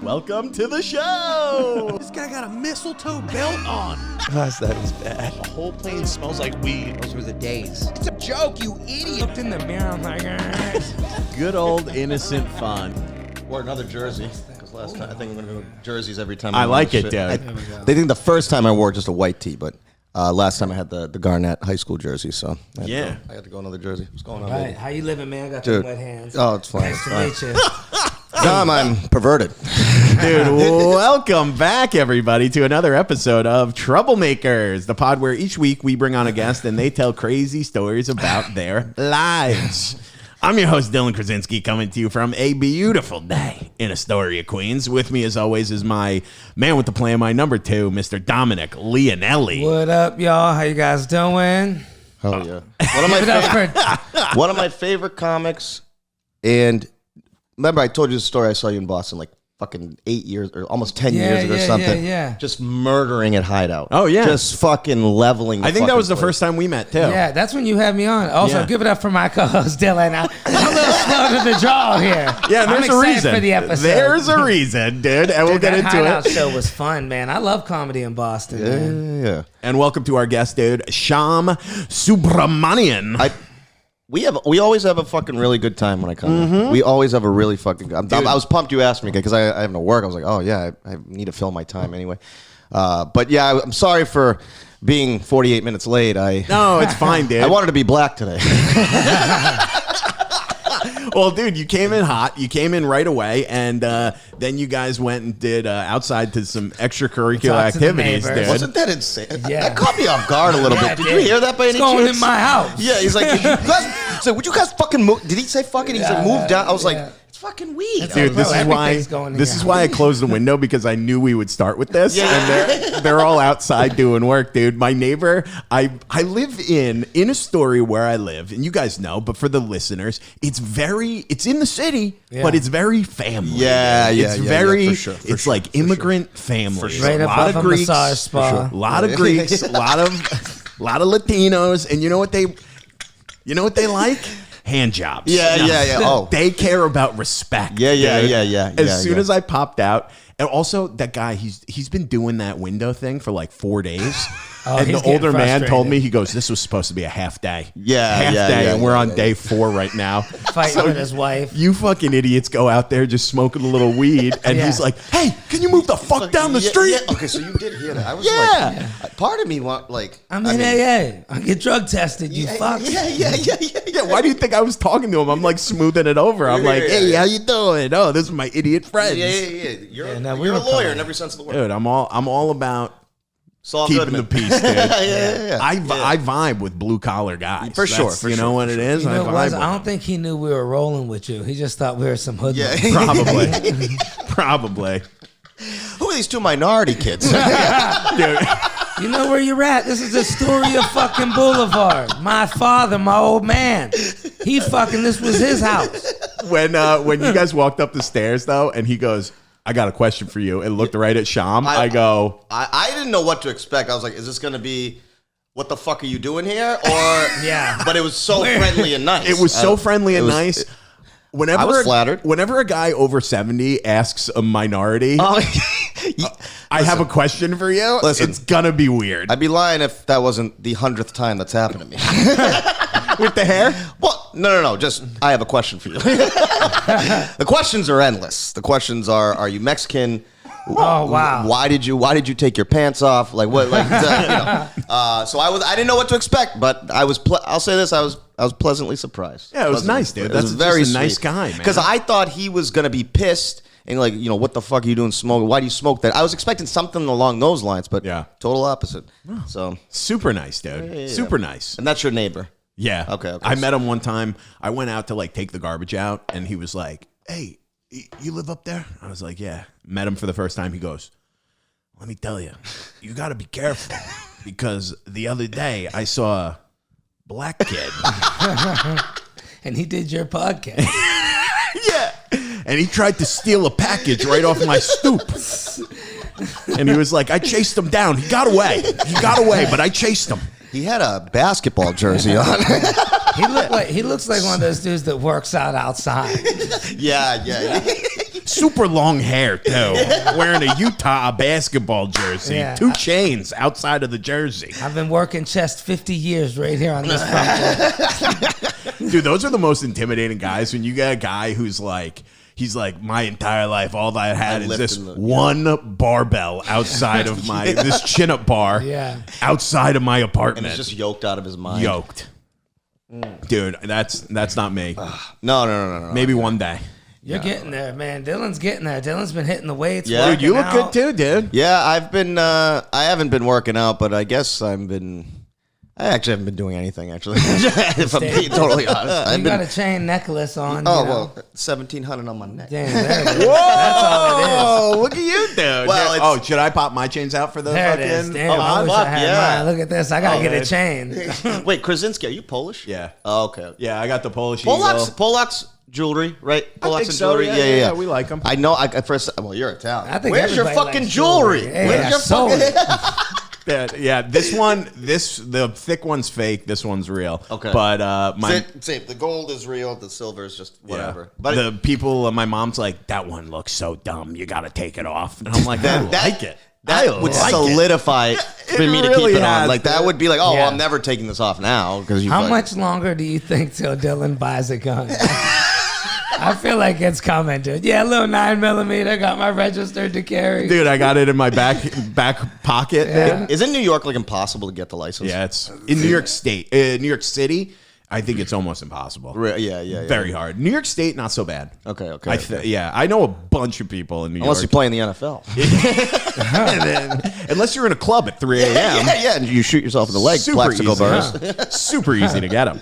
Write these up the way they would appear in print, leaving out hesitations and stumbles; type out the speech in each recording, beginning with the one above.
Welcome to the show. This guy got a mistletoe belt on. Gosh, that is bad. The whole plane smells like weed. Those were the days. It's a joke, you idiot. Looked in the mirror, I'm like, Good old innocent fun. Wore another jersey. Because last time, I think I'm going to go jerseys every time. I like it, shit. dude. They think the first time I wore just a white tee, but last time I had the Garnett high school jersey, so I had to go another jersey. What's going on? All right, Baby? how you living, man? Got Dude. the wet hands. Oh, it's fine. Nice to meet you. Dom, I'm perverted. Dude, welcome back, everybody, to another episode of Troublemakers, the pod where each week we bring on a guest and they tell crazy stories about their lives. I'm your host, Dylan Krasinski, coming to you from a beautiful day in Astoria, Queens. With me, as always, is my man with the plan, my number two, Mr. Dominic Leonelli. What up, y'all? How you guys doing? Hell yeah. One of my favorite comics, and remember I told you the story I saw you in Boston like fucking 8 years or almost 10 years ago or something. Yeah. Just murdering at Hideout. Oh, yeah. Just fucking leveling. I think that was the first time we met, too. Yeah, that's when you had me on. Also, Yeah. give it up for my co-host, Dylan. I'm a little slow to the draw here. Yeah, I'm there's a excited reason. for the episode. There's a reason, dude, and we'll Dude, get that into Hideout it. show was fun, man. I love comedy in Boston, man. Yeah. And welcome to our guest, dude, Shyam Subramanian. We always have a fucking really good time when I come in. We always have a really fucking good I was pumped you asked me because I have no work. I was like, oh, yeah, I need to fill my time anyway. But, yeah, I'm sorry for being 48 minutes late. No, it's fine, dude. I wanted to be black today. Well, dude, you came in hot. You came in right away, and then you guys went and did outside to some extracurricular Talk to the activities, neighbors. dude. Wasn't that insane? Yeah. That caught me off guard a little Yeah, bit. Did dude. you hear that by any It's going chance? in my house. Yeah, he's like, would you guys fucking move? Did he say fucking? He's like, move down. I was like, it's fucking weed. Dude, this Bro, is why everything's going in this your is why I closed the window because I knew we would start with this. Yeah. And they're all outside doing work, dude. My neighbor, I live in Astoria where I live, and you guys know, but for the listeners, it's in the city, but it's very family. Yeah, dude. yeah, It's yeah, very, yeah, for sure, it's like immigrant family. Right a lot above of a Greeks, massage spa. a lot of Greeks, a lot of Latinos, and you know what they like? Hand jobs. Yeah. Oh. They care about respect. Yeah. dude. As soon yeah. as I popped out, and also that guy, he's been doing that window thing for like 4 days. And he's the older getting man told frustrated. me, he goes, "This was supposed to be a half day. Yeah, day, and we're on yeah. day 4 right now." Fighting with his wife. You fucking idiots go out there just smoking a little weed, and Yeah. he's like, "Hey, can you move the fuck down the street?" Yeah. Okay, so you did hear that. I was Yeah. like, part of me want like. I'm in AA. I get drug tested, you fuck. Yeah, why do you think I was talking to him? I'm like smoothing it over. I'm like, "Hey, how you doing? Oh, this is my idiot friends." Yeah. You're, no, we you're were a lawyer calm. in every sense of the word. Dude, I'm all about It's all keeping good, the man. peace, dude. Yeah. I vibe with blue collar guys. For sure, That's, for you know sure, what for it sure. is? You know what it I was? vibe I with don't think he knew we were rolling with you. He just thought we were some hoodlums. Yeah. Probably. Who are these two minority kids? Dude. You know where you're at? This is Astoria fucking Boulevard. My father, my old man. This was his house. When you guys walked up the stairs though, and he goes, "I got a question for you," and looked right at Shyam, I go, I didn't know what to expect. I was like, is this going to be, what the fuck are you doing here? Or Yeah. But it was so friendly and nice. it was so friendly and was- nice. Whenever I was flattered. Whenever a guy over 70 asks a minority, I have a question for you. Listen. It's gonna be weird. I'd be lying if that wasn't the 100th time that's happened to me. With the hair? Well, no. Just, I have a question for you. The questions are endless. The questions are you Mexican? Oh, wow. Why did you take your pants off? Like what? Like so I didn't know what to expect, but I'll say this: I was pleasantly surprised. Yeah, it was nice, dude. That's very just a nice sweet. guy, man. Because I thought he was gonna be pissed and like, what the fuck are you doing smoking? Why do you smoke that? I was expecting something along those lines, but Yeah. total opposite. So, Super nice, dude. Yeah. Super nice. and that's your neighbor. Yeah. Okay. I met him one time. I went out to like take the garbage out, and he was like, "Hey, you live up there?" I was like, "Yeah." Met him for the first time. He goes, "Let me tell you, you got to be careful because the other day I saw a black kid." And he did your podcast. Yeah. And he tried to steal a package right off my stoop. And he was like, "I chased him down. He got away, but I chased him." He had a basketball jersey on. He looks like one of those dudes that works out outside. Yeah. super long hair too, wearing a Utah basketball jersey, Yeah. 2 chains outside of the jersey. I've been working chest 50 years right here on this podcast. Dude, those are the most intimidating guys when you get a guy who's like, he's like, my entire life, all that I had is this one barbell outside of this chin-up bar outside of my apartment. And he's just yoked out of his mind. Yoked. Dude, that's not me. No. Maybe one day. You're getting there, man. Dylan's getting there. Dylan's been hitting the weights. Yeah. Dude, you look out. good too, dude. Yeah, I haven't been working out, but I guess I actually haven't been doing anything, actually. If I'm being totally honest. You got a chain necklace on. Oh, you know. well, 1,700 on my neck. Damn, there it is. That's all it is. Oh, look at you, dude. Well, oh, should I pop my chains out for the There it fucking? is. Damn, Oh, I wish I had yeah. mine. Look at this. I gotta get man. a chain. Wait, Krasinski, are you Polish? Yeah. Oh, okay. Yeah, I got the Polish Polacks jewelry, right? Polacks think and so, jewelry. yeah, we like 'em. I know. At first, well, you're Italian. I think Where's your everybody fucking likes jewelry? Yeah, Where's your sold fucking? it. Yeah, the thick one's fake. This one's real. Okay. But Same. The gold is real. The silver is just whatever. Yeah. But the people, my mom's like, that one looks so dumb. You got to take it off. And I'm like, I like it. that would like solidify for me to really keep it on. has, Like that dude. would be like, oh, Yeah. well, I'm never taking this off now because you. How much longer do you think till Dylan buys a gun? I feel like it's coming, dude. Yeah, a little 9mm. Got my registered to carry. Dude, I got it in my back pocket. Yeah. Isn't New York like impossible to get the license? Yeah, it's in New York State. New York City, I think it's almost impossible. Yeah. Very hard. New York State, not so bad. Okay. Yeah, I know a bunch of people in New Unless you York. play in the NFL. And then, unless you're in a club at 3 a.m. yeah, and you shoot yourself in the leg. Super Plaxico easy. burst. Super easy to get them.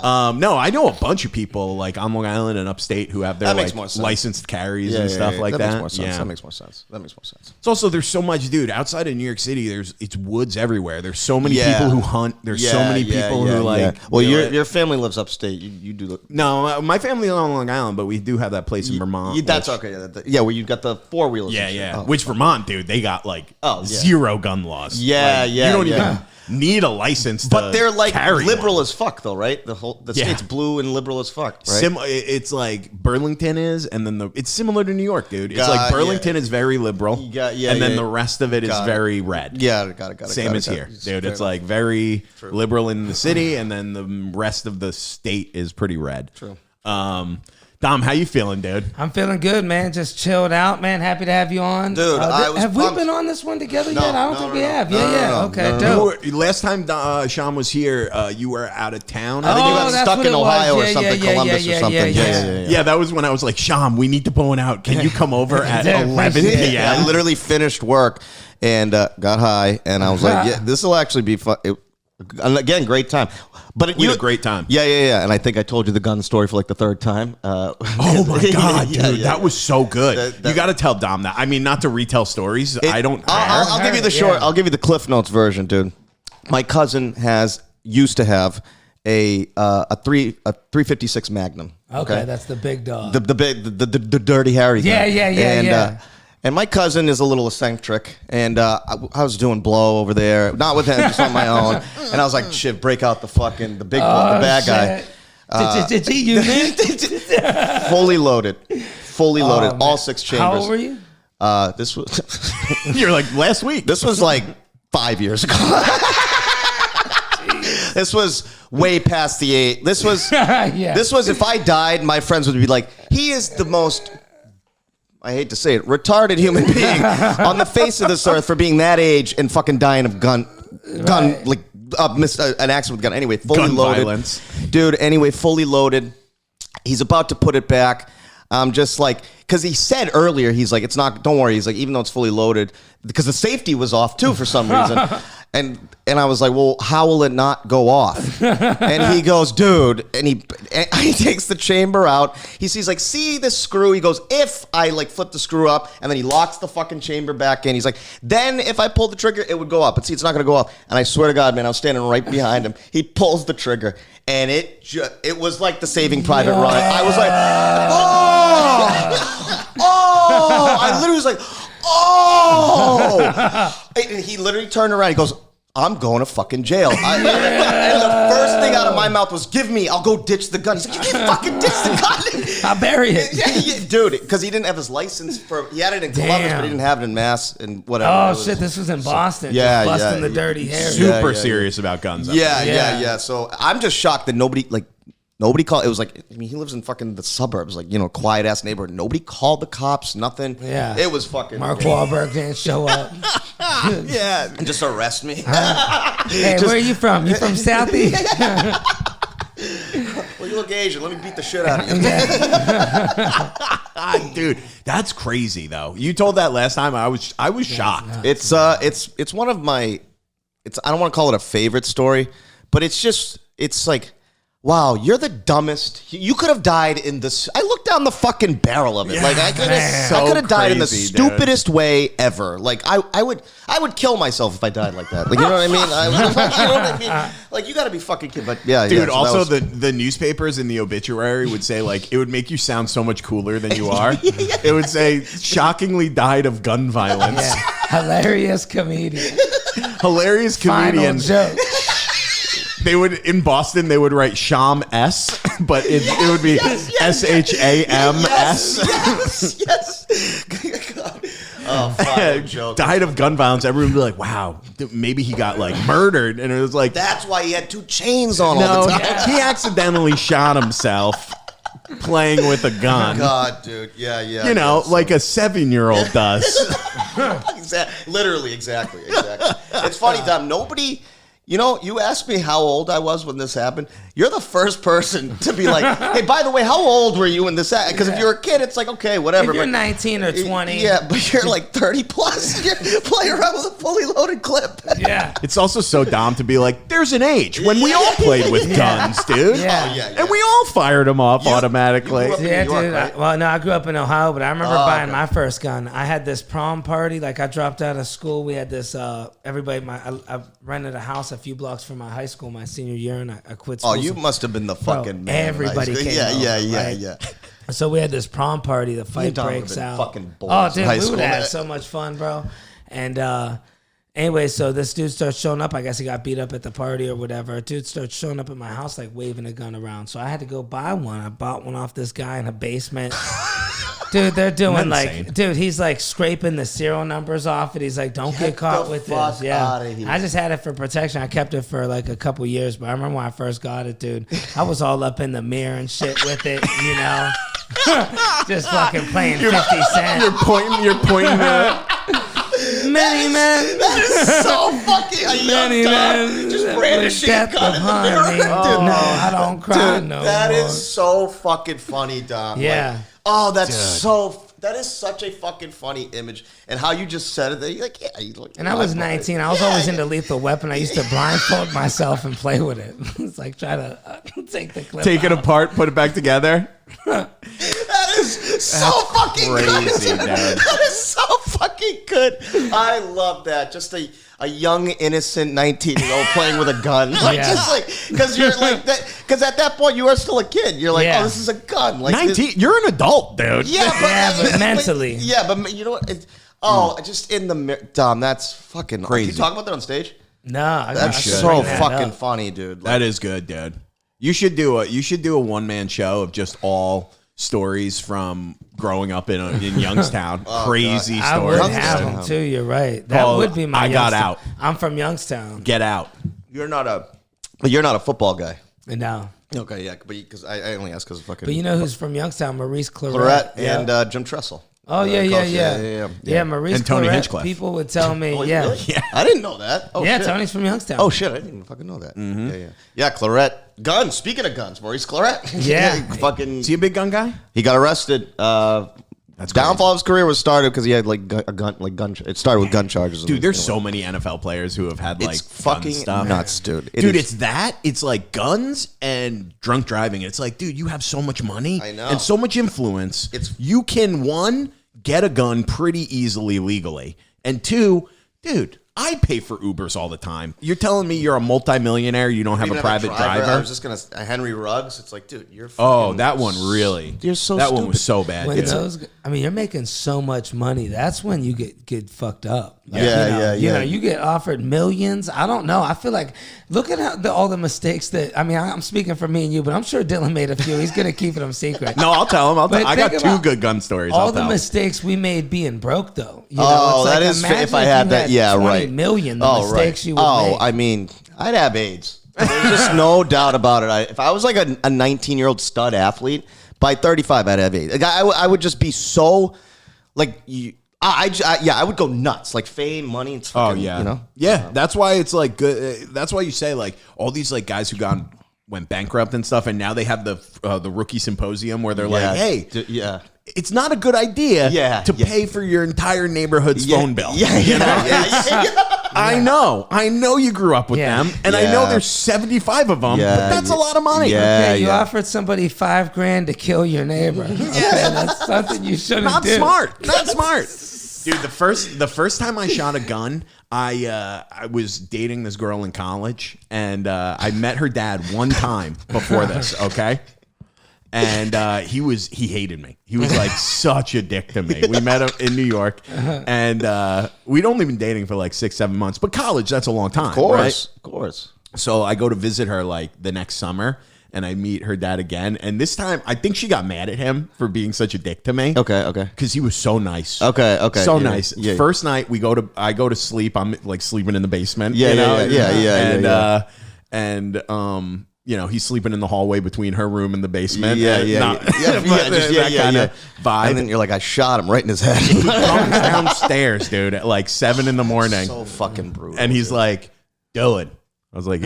No, I know a bunch of people like on Long Island and upstate who have their That makes like more sense. licensed carries and stuff like that. Makes more sense. Yeah. That makes more sense. That makes more sense. It's also there's so much, dude. Outside of New York City, it's woods everywhere. There's so many Yeah. people who hunt. There's so many people who like. Well, do your it. your family lives upstate. You do the. No, my family is on Long Island, but we do have that place in Vermont. That's which- okay. Yeah, where you got the 4-wheelers. Yeah, and shit. yeah. Oh. Which Vermont, dude, they got like Oh, yeah. 0 gun laws. Yeah, Like, yeah, You don't yeah. even need a license. But they're like carry liberal one. as fuck, though, right? The Yeah. state's blue and liberal as fuck, right? It's like Burlington is, and then it's similar to New York, dude. It's Got- like Burlington yeah. is very liberal, You got- yeah, and then yeah. the rest of it is Got it. very red. Yeah, got it. Same as here, dude. It's like very liberal in the city, and then the rest of the state is pretty red. True. Dom, how you feeling, dude? I'm feeling good, man. Just chilled out, man. Happy to have you on. Dude, I was have we pumped. been on this one together No, yet? I don't no, think no, we no. have. No, Yeah. no, Okay, no, dope. Last time Sean was here, you were out of town. I think you got that's stuck what in it was. Ohio or Yeah, something, yeah, Columbus yeah, or something. yeah. Yeah, that was when I was like, Sham, we need to pull one out. Can you come over at Yeah, 11 appreciate it. p.m.? Yeah, I literally finished work and got high, and I was like, "Yeah, this will actually be fun." And again, great time. But We had a great time. Yeah. And I think I told you the gun story for like the 3rd time. Oh my god, dude, that was so good. That- You got to tell Dom that. I mean, not to retell stories. I don't care. I'll give you the short. Yeah. I'll give you the Cliff Notes version, dude. My cousin used to have a 356 Magnum. Okay, that's the big dog. the big the Dirty Harry guy. Yeah. And my cousin is a little eccentric, and I was doing blow over there, not with him, just on my own. And I was like, "Shit, break out the bad guy, Did you man? fully loaded, all 6 chambers." How old were you? This was You're like last week. this was like 5 years ago. This was way past the 8. This was Yeah. This was if I died, my friends would be like, "He is the most." I hate to say it, retarded human being on the face of this earth for being that age and fucking dying of an accident with a gun. Anyway, fully Gun loaded. violence. Dude, anyway, fully loaded. He's about to put it back. I'm just like, because he said earlier, he's like, don't worry. He's like, even though it's fully loaded, because the safety was off too for some reason. And I was like, well, how will it not go off? And he goes, dude, and he takes the chamber out. He sees like, see this screw? He goes, if I like flip the screw up, and then he locks the fucking chamber back in. He's like, then if I pull the trigger, it would go up. But see, it's not going to go up. And I swear to God, man, I was standing right behind him. He pulls the trigger, and it was like the Saving Private Ryan. I was like, oh! I literally was like, oh! And he literally turned around. He goes, I'm going to fucking jail. And the first thing out of my mouth was, give me, I'll go ditch the gun. He's like, you can't fucking ditch the gun. I'll bury it. Yeah, dude, because he didn't have his license he had it in Columbus, but he didn't have it in Mass and whatever. Oh, shit, this was in Boston. Yeah, just busting yeah, the dirty hair. Super serious about guns. Yeah. So I'm just shocked that nobody called. It was like, I mean, he lives in fucking the suburbs, like, you know, quiet ass neighborhood. Nobody called the cops, nothing. Yeah. It was fucking. Mark Wahlberg didn't show up. Yeah. And just arrest me. Hey, where are you from? You from Southie? Well, you look Asian. Let me beat the shit out of you. Dude, that's crazy though. You told that last time. I was shocked. It's one of my. I don't want to call it a favorite story, but it's like. Wow, you're the dumbest. You could have died in this. I looked down the fucking barrel of it. Like I could have died in the stupidest way ever. Like I would kill myself if I died like that. Like, you know what I mean? You know what I mean? Like, you got to be fucking kidding. But yeah, dude. So also, the newspapers in the obituary would say, like, it would make you sound so much cooler than you are. It would say, shockingly died of gun violence. Yeah. Hilarious comedian. Hilarious comedian. Final joke. They would, in Boston, they would write Shyam S, but it would be SHAMS. Yes. God. Oh, fuck, joke. Died of gun violence. Everyone would be like, wow, maybe he got like murdered. And it was like, that's why he had 2 chains on all the time. He accidentally shot himself playing with a gun. God, dude. Yeah. You know, like a 7-year-old does. Literally, exactly. It's funny, Dom. Nobody. You know, you asked me how old I was when this happened. You're the first person to be like, hey, by the way, how old were you when this happened? Because if you're a kid, it's like, okay, whatever. If you're 19 or 20. Yeah, but you're like 30 plus. You're playing around with a fully loaded clip. Yeah. It's also so dumb to be like, there's an age when we all played with guns, dude. Yeah. Oh, yeah. And we all fired them off automatically. You grew up in Yeah, New York, dude. right? Well, no, I grew up in Ohio, but I remember buying my first gun. I had this prom party. Like, I dropped out of school. We had this, everybody, I rented a house a few blocks from my high school my senior year, and I quit school. Oh, you must have been the fucking man. Everybody came over, Yeah. So we had this prom party. The fight Don breaks would've been out. fucking boys Oh, in dude, high we school, would have had man. so much fun, bro. And anyway, so this dude starts showing up. I guess he got beat up at the party or whatever. A dude starts showing up at my house, like waving a gun around. So I had to go buy one. I bought one off this guy in a basement. Dude, they're doing like, dude, he's like scraping the serial numbers off it. He's like, don't get caught with this. Yeah. I just had it for protection. I kept it for like a couple years, but I remember when I first got it, dude, I was all up in the mirror and shit with it, you know? Just fucking playing 50 Cent. You're pointing at Many men. That is so fucking a young Don. Just brandishing a gun in the mirror. No, I don't cry no That more. is so fucking funny, Don. Yeah. Like, oh, that is such a fucking funny image. And how you just said it, you're like, yeah. And I was 19. I was always into Lethal Weapon. I used to blindfold myself and play with it. It's like try to take the clip take it out. apart, put it back together. That is so fucking crazy, good. dude. That is so fucking good. I love that. Just a young, innocent 19-year-old playing with a gun. Like, Yeah. just like, because you're like that. Because at that point, you are still a kid. You're like, Yeah. oh, this is a gun. Like 19. You're an adult, dude. Yeah, but mentally. Yeah, but you know what? Just in the mirror. Dom, that's fucking Crazy. Can you talk about that on stage? No, I That's should so bring that fucking up. funny, dude. Like, That is good, dude. You should do a one-man show of just all stories from growing up in Youngstown. Crazy I stories. would have dude. them too. You're right. That Paul, would be my. I got Youngstown. out. I'm from Youngstown. Get out. you're not a football guy. No, Okay, yeah, but because I only ask because fucking. but you know who's from Youngstown? Maurice Claret. Claret Yeah. and Jim Tressel. Oh yeah, Coach, yeah. Maurice And Tony Claret, Hinchcliffe. People would tell me, Oh, yeah, really? I didn't know that. Oh, yeah. shit. Tony's from Youngstown. Oh shit, I didn't even fucking know that. Yeah, Claret. Guns. Speaking of guns, Maurice Claret. Yeah. fucking. Is he a big gun guy? He got arrested. That's Downfall of his career was started because he had like a gun. It started with gun charges. Dude, there's so many NFL players who have had like It's fun fucking stuff. nuts, dude. It Dude, is- it's that. It's like guns and drunk driving. It's like, dude, you have so much money I know. and so much influence. You can, one, get a gun pretty easily legally. And two, dude, I pay for Ubers all the time. You're telling me you're a multimillionaire, you don't have a private driver? I was just gonna Henry Ruggs. It's like, dude, you're. Oh, that one really. You're so. That stupid. one was so bad. When you're making so much money. That's when you get fucked up. Like, Yeah. You know, you get offered millions. I don't know. I feel like look at how all the mistakes that. I mean, I'm speaking for me and you, but I'm sure Dylan made a few. He's gonna keep them secret. No, I'll tell him. I got think 2 good gun stories. All I'll the tell. mistakes we made being broke, though. You know, Oh, it's that like, is imagine if I had that. Yeah, 20 right. million. The mistakes you would make. I mean, I'd have AIDS. There's just no doubt about it. If I was like a 19-year-old stud athlete, by 35, I'd have AIDS. Like, I would just be so like you. I would go nuts. Like fame, money. It's fucking, you know. Yeah, that's why it's like good. That's why you say like all these like guys who went bankrupt and stuff, and now they have the rookie symposium where they're like, hey, it's not a good idea to pay for your entire neighborhood's phone bill. I know you grew up with them, and I know there's 75 of them, but that's a lot of money. You offered somebody $5,000 to kill your neighbor. Okay, that's something you shouldn't Not do. smart. Dude, the first time I shot a gun, I was dating this girl in college, and I met her dad one time before this, okay? And he hated me. He was like such a dick to me. We met him in New York, and we'd only been dating for like 6-7 months. But college, that's a long time, Of course. So I go to visit her like the next summer, and I meet her dad again. And this time, I think she got mad at him for being such a dick to me. Okay. Because he was so nice. Okay. So nice. Yeah. First night I go to sleep. I'm like sleeping in the basement. And you know, he's sleeping in the hallway between her room and the basement. That kind of vibe. And then you're like, I shot him right in his head. He comes downstairs, dude, at like 7 a.m. So fucking brutal. And he's like, Dylan. I was like,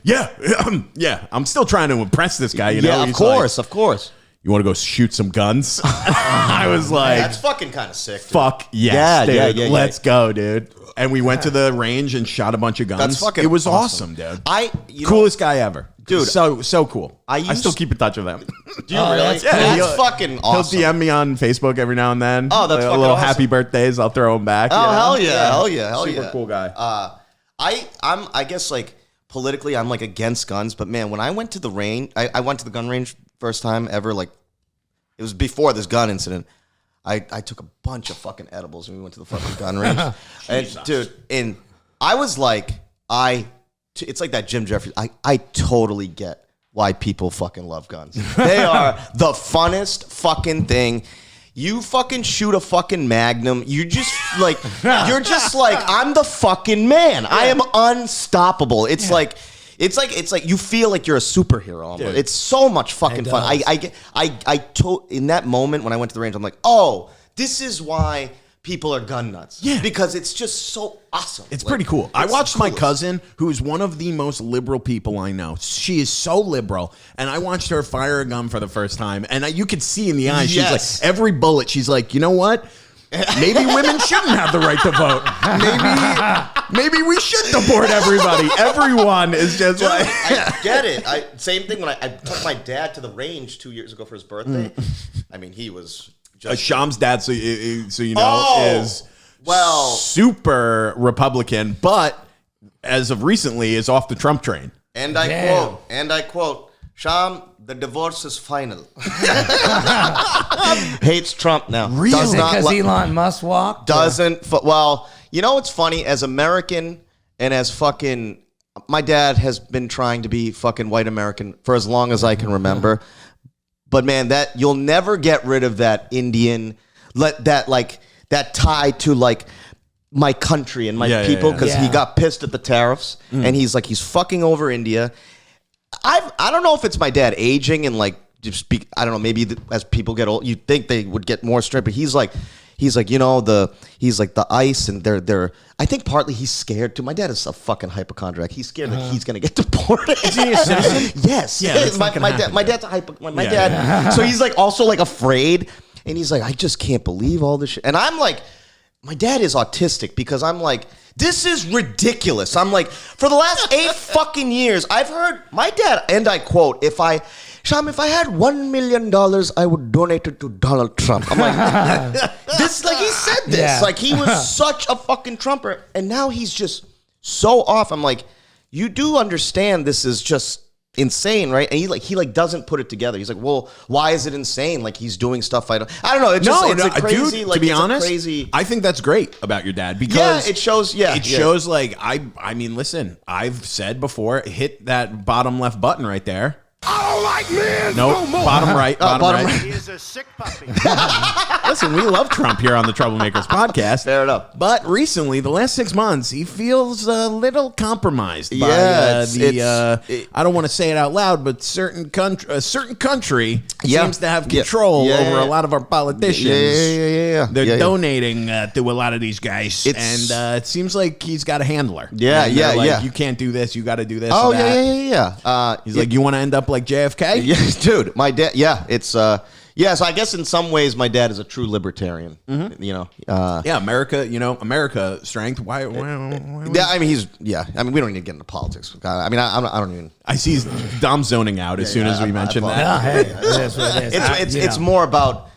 yeah. I'm still trying to impress this guy. You know, of course. You want to go shoot some guns? I was like, that's fucking kind of sick. Dude. Fuck yes, dude. Yeah. Let's go, dude. And we went to the range and shot a bunch of guns. That's fucking It was awesome, dude. Coolest guy ever. Dude. So cool. I still keep in touch with him. Do you really? That's fucking awesome. He'll DM me on Facebook every now and then. Oh, that's a fucking little awesome. happy birthdays. I'll throw him back. Oh, hell yeah. Super cool guy. I guess like politically I'm like against guns, but man, when I went to the range, I went to the gun range first time ever, like it was before this gun incident. I took a bunch of fucking edibles and we went to the fucking gun range. And I was like, it's like that Jim Jeffries. I totally get why people fucking love guns. They are the funnest fucking thing. You fucking shoot a fucking Magnum. You just like, you're just like, I'm the fucking man. Yeah. I am unstoppable. It's like you feel like you're a superhero. Almost. It's so much fucking fun. In that moment when I went to the range, I'm like, oh, this is why people are gun nuts. Yeah. Because it's just so awesome. It's pretty cool. I watched my cousin, who's one of the most liberal people I know. She is so liberal. And I watched her fire a gun for the first time. And you could see in the eyes, she's like, every bullet, she's like, you know what? Maybe women shouldn't have the right to vote. Maybe we should deport everybody. Everyone is just like... I get it. Same thing when I took my dad to the range 2 years ago for his birthday. I mean, he was... Shyam's dad, so you know, is super Republican, but as of recently is off the Trump train. And I quote, Shyam, the divorce is final. Hates Trump now. Really? Because Elon Musk walked? Well, you know what's funny? As American and as fucking... My dad has been trying to be fucking white American for as long as I can remember. But man, that you'll never get rid of that Indian, that tie to like my country and my people because he got pissed at the tariffs and he's fucking over India. I don't know if it's my dad aging and like just I don't know, maybe as people get old, you'd think they would get more strict, but he's like you know the ICE and they're I think partly he's scared too. My dad is a fucking hypochondriac. He's scared that he's gonna get deported. Is he a citizen? Yes. Yeah. My dad's a dad. So he's like also like afraid, and he's like, I just can't believe all this shit. And I'm like, my dad is autistic because I'm like, this is ridiculous. I'm like, for the last 8 fucking years, I've heard my dad, and I quote, Shyam, if I had $1 million, I would donate it to Donald Trump. I'm like, this, like, he said this. Yeah. Like, he was such a fucking Trumper, and now he's just so off. I'm like, you do understand this is just insane, right? And he doesn't put it together. He's like, well, why is it insane? Like, he's doing stuff I don't know. It's a crazy, dude, like, to be it's honest, a crazy. I think that's great about your dad because it shows. It shows like I mean, listen, I've said before, hit that bottom left button right there. I don't like men. Nope, bottom right. Bottom right. He is a sick puppy. Listen, we love Trump here on the Troublemakers podcast. Fair enough. But recently, the last 6 months, he feels a little compromised by I don't want to say it out loud, but a certain country seems to have control over a lot of our politicians. Yeah. They're donating to a lot of these guys, and it seems like he's got a handler. Yeah, And they're like, yeah. You can't do this. You got to do this. Oh, and that. yeah. He's like, you want to end up like JFK? Yeah, dude, my dad. Yeah, it's so I guess in some ways my dad is a true libertarian. You know. Yeah, America strength. Why yeah, I mean we don't need to get into politics. I mean, I don't even. I see Dom zoning out as soon as we mentioned that. No, hey, it is what it is. It's more about.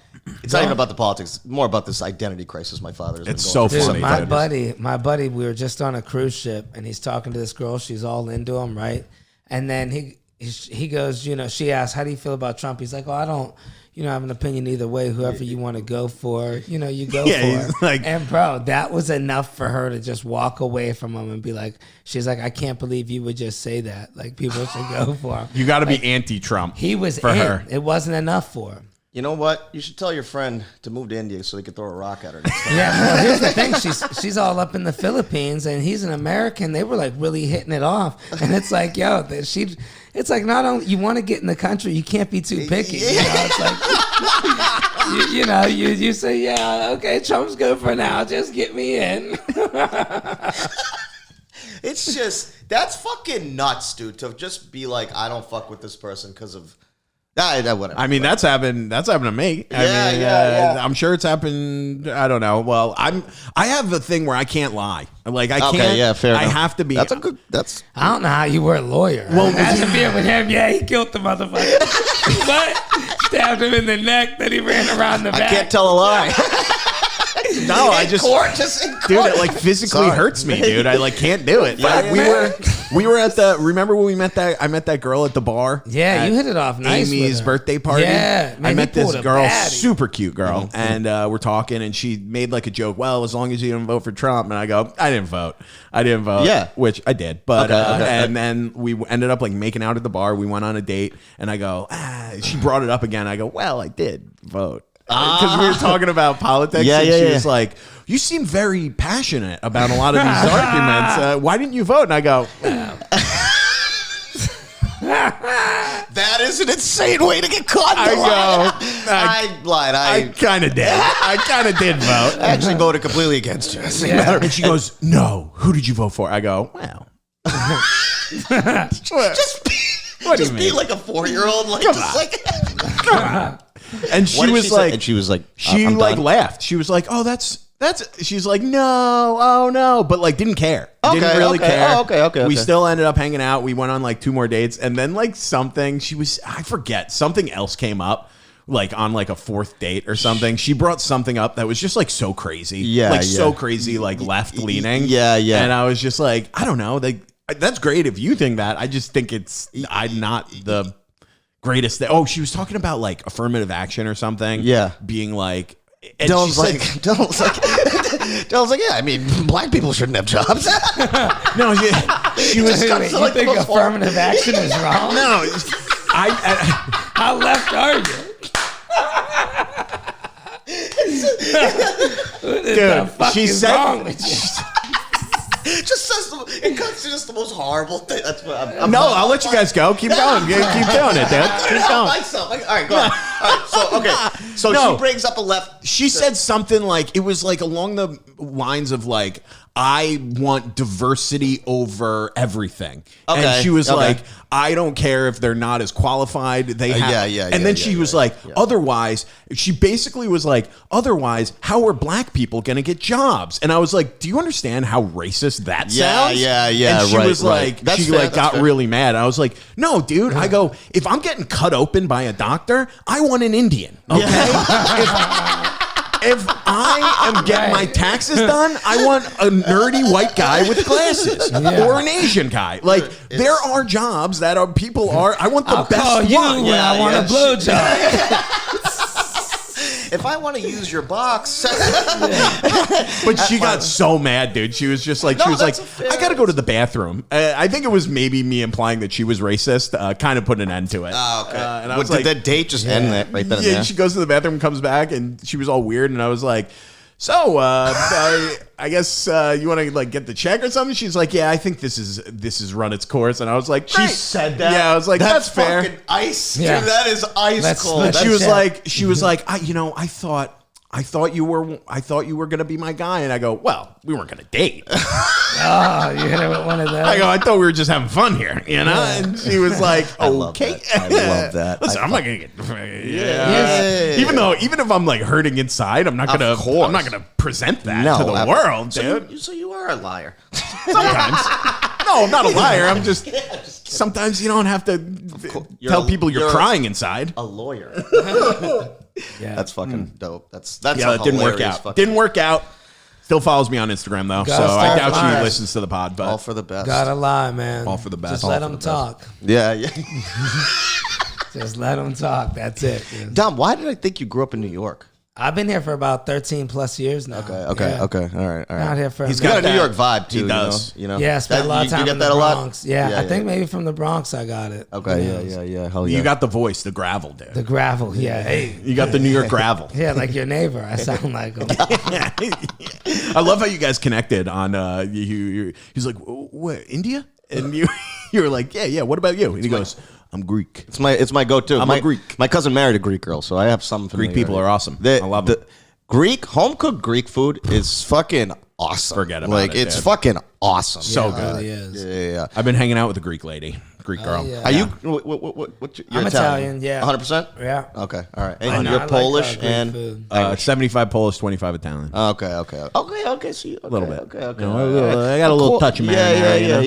It's not even about the politics. It's more about this identity crisis my father has been It's going so through. funny. My buddy, we were just on a cruise ship, and he's talking to this girl. She's all into him, right? And then he goes, she asks, how do you feel about Trump? He's like, oh, I don't, have an opinion either way. Whoever you want to go for, you go for. And bro, that was enough for her to just walk away from him and be like, she's like, I can't believe you would just say that. Like, people should go for him. You got to be anti-Trump. He was for her. It wasn't enough for him. You know what? You should tell your friend to move to India so he can throw a rock at her. Yeah, well, here's the thing. She's all up in the Philippines, and he's an American. They were like really hitting it off, and it's like, yo, it's like not only you want to get in the country, you can't be too picky. It's like, you say, yeah, okay, Trump's good for now. Just get me in. It's just that's fucking nuts, dude. To just be like, I don't fuck with this person because of. Whatever. I mean, that's happened to me. Yeah. I'm sure it's happened. I don't know. Well, I have a thing where I can't lie. Like I can't. Yeah, fair enough. I have to be. I don't know how you were a lawyer. Well, imagine being with him. Yeah, he killed the motherfucker. But stabbed him in the neck. Then he ran around the back. I can't tell a lie. No, I just in court. Dude, it like physically hurts me, dude. I like can't do it. We were at the. Remember when we met that? I met that girl at the bar. Yeah, you hit it off nice. Amy's birthday party. Yeah, man, I met this girl, baddie. super cute girl, and we're talking, and she made like a joke. Well, as long as you didn't vote for Trump, and I go, I didn't vote. Yeah, which I did, but okay. and then we ended up like making out at the bar. We went on a date, and I go, she brought it up again. I go, well, I did vote. Because we were talking about politics, and she was like, you seem very passionate about a lot of these arguments. Why didn't you vote? And I go, that is an insane way to get caught. I lied. I kind of did. I kind of did vote. I actually voted completely against you. And she goes, no, who did you vote for? I go, well. Just be like a 4-year-old. Like, Come on. And she was like, she like laughed. She was like, oh, that's. She's like, no, oh no, but like didn't care. Didn't really care. Oh, okay. We still ended up hanging out. We went on like 2 more dates, and then like I forget, something else came up. Like on like a 4th date or something, she brought something up that was just like so crazy, so crazy, like left leaning. Yeah. And I was just like, I don't know, like that's great if you think that. I just think I'm not the greatest. Oh, she was talking about like affirmative action or something. Yeah, being like. Dylan's like, yeah, I mean, black people shouldn't have jobs. No, she was. You think affirmative action is wrong? No, how left are you? Dude, she said. It cuts to just the most horrible thing. That's what I'm No, I'll let you guys go. Keep going. Keep doing it, dude. Keep going. Myself. All right, go on. All right, so No. she brings up a left. She said something like, it was like along the lines of like, I want diversity over everything. Okay, And she was okay. like, I don't care if they're not as qualified. They have. And then she was like, otherwise, she basically was like, otherwise, how are black people going to get jobs? And I was like, do you understand how racist that sounds? Yeah. And she was like, That's she fair, like that's got fair. really mad. I was like, no, dude. I go, if I'm getting cut open by a doctor, I want an Indian. Okay. If I am getting my taxes done, I want a nerdy white guy with glasses or an Asian guy. Like there are jobs that are people are. I want the I'll best call you one. when I want a blowjob. If I want to use your box, But she got so mad, dude. She was just like, No, she was like, that's a fair- I got to go to the bathroom. I think it was maybe me implying that she was racist. Kind of put an end to it. Oh, okay. And I What, was did like, that date just end that right then and yeah, there? she goes to the bathroom, comes back, and she was all weird. And I was like, so I guess you want to like get the check or something? She's like, yeah, I think this is run its course. And I was like, She great. said that. Yeah, I was like, that's fair. Fucking ice. Yeah. Dude, that is ice Let's- cold. let's- She was check. like, I thought you were gonna be my guy, and I go, well, we weren't gonna date. Oh, you hit it with one of those. I go, I thought we were just having fun here, you know. And she was like, love okay, that. I love that. Listen, I'm not gonna get, Yeah. even if I'm like hurting inside, I'm not Of course. gonna present that No, to the world, dude. So you are a liar. Sometimes, no, I'm not a liar. I'm just sometimes you don't have to You're tell a- people you're you're- crying inside. A lawyer. Yeah. That's fucking dope. That's Yeah, a it didn't work hilarious out. fucking- Didn't work out. Still follows me on Instagram though, Gotta so I start doubt lying. she listens to the pod. But all for the best. Gotta lie, man. All for the best. Just All let for them the talk. Yeah, yeah. Just let them talk. That's it. dude. Dom, why did I think you grew up in New York? I've been here for about 13 plus years now. Okay. Yeah. All right. Out here for He's a You got got a New that. York vibe too. He does. You know. Yeah, I spent a lot of time You in get the that a lot. Bronx. Yeah, I think maybe from the Bronx I got it. Okay. Yeah. Hell yeah. you got the voice, the gravel, dude. The gravel. Yeah. Hey. You got the New York gravel. Yeah, like your neighbor. I sound like him. I love how you guys connected on. He's like, what, India? And you were like, yeah. What about you? And he goes, I'm Greek. It's my go-to. I'm a Greek. My cousin married a Greek girl, so I have some. Greek people are awesome. I love them. Greek home cooked Greek food is fucking awesome. Forget about like it, it's dude. fucking awesome. So It good. really is. Yeah. I've been hanging out with a Greek lady, Greek girl. yeah. Are you? What? You're I'm Italian, yeah. 100%. Yeah. Okay. All right. I And know, you're I like, Polish Greek and food. 75 Polish, 25 Italian. Okay. So you, A little bit. Okay. You know, I got a little touch of marinara. Yeah.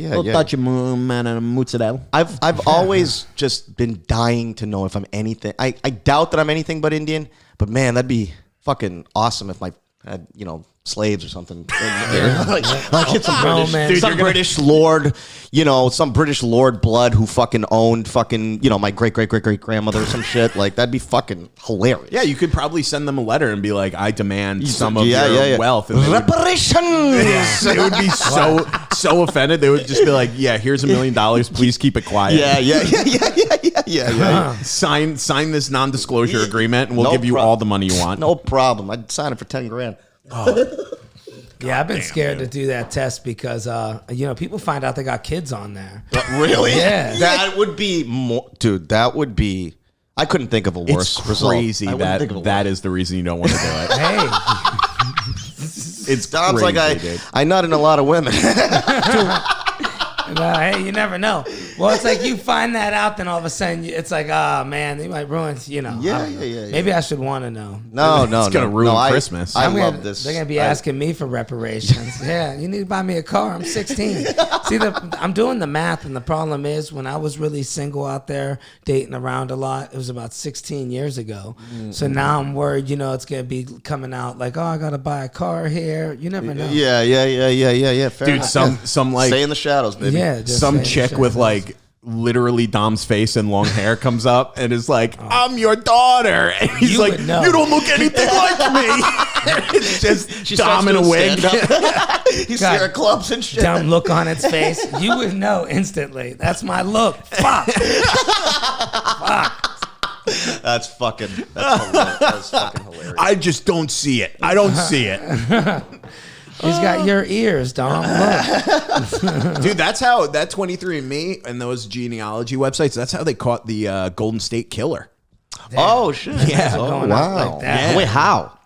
A little touch of mozzarella. I've always just been dying to know if I'm anything. I doubt that I'm anything but Indian, but man, that'd be fucking awesome if my had slaves or something. like it's some No, British, man. dude, Dude, some British lord, some British lord blood who fucking owned fucking my great grandmother or some shit. Like that'd be fucking hilarious. Yeah, you could probably send them a letter and be like, I demand some of Yeah, your yeah. wealth. And they would, reparations. they would be so offended. They would just be like, yeah, here's $1 million. Please keep it quiet. Yeah. Sign this non-disclosure agreement and we'll No give you prob- all the money you want. No problem. I'd sign it for $10,000. Yeah, I've been scared to do that test because, people find out they got kids on there. Really? Yeah. That would be more, dude. That would be. I couldn't think of a worse It's result. crazy I wouldn't think of a that worse. is the reason you don't want to do it. Hey, It's Sounds crazy, like dude. I nut in a lot of women. hey, you never know. Well, it's like you find that out, then all of a sudden it's like, man, they might ruin, I don't know. Yeah. Maybe I should want to know. No, It's gonna ruin Christmas. I I'm love gonna- this. They're gonna be asking me for reparations. Yeah, you need to buy me a car. I'm 16. See, I'm doing the math, and the problem is when I was really single out there dating around a lot, it was about 16 years ago. So now I'm worried, it's gonna be coming out like, oh, I gotta buy a car here. You never know. Yeah. Fair Dude, enough. some like Stay in the shadows, baby. Yeah, just some saying chick shit. with like literally Dom's face and long hair comes up and is like, I'm your daughter. And he's You like, would know. you don't look anything like me. It's just She Dom in a wig. He's God. here at clubs and shit. Dumb look on its face. You would know instantly. That's my look. Fuck. That's fucking hilarious. That's fucking hilarious. I just don't see it. I don't see it. He's got your ears, Dom. Look. Dude, that's how that 23andMe and those genealogy websites. That's how they caught the Golden State Killer. Damn. Oh shit! Yeah. Oh, Going out wow. like that. Yeah. Wait, how?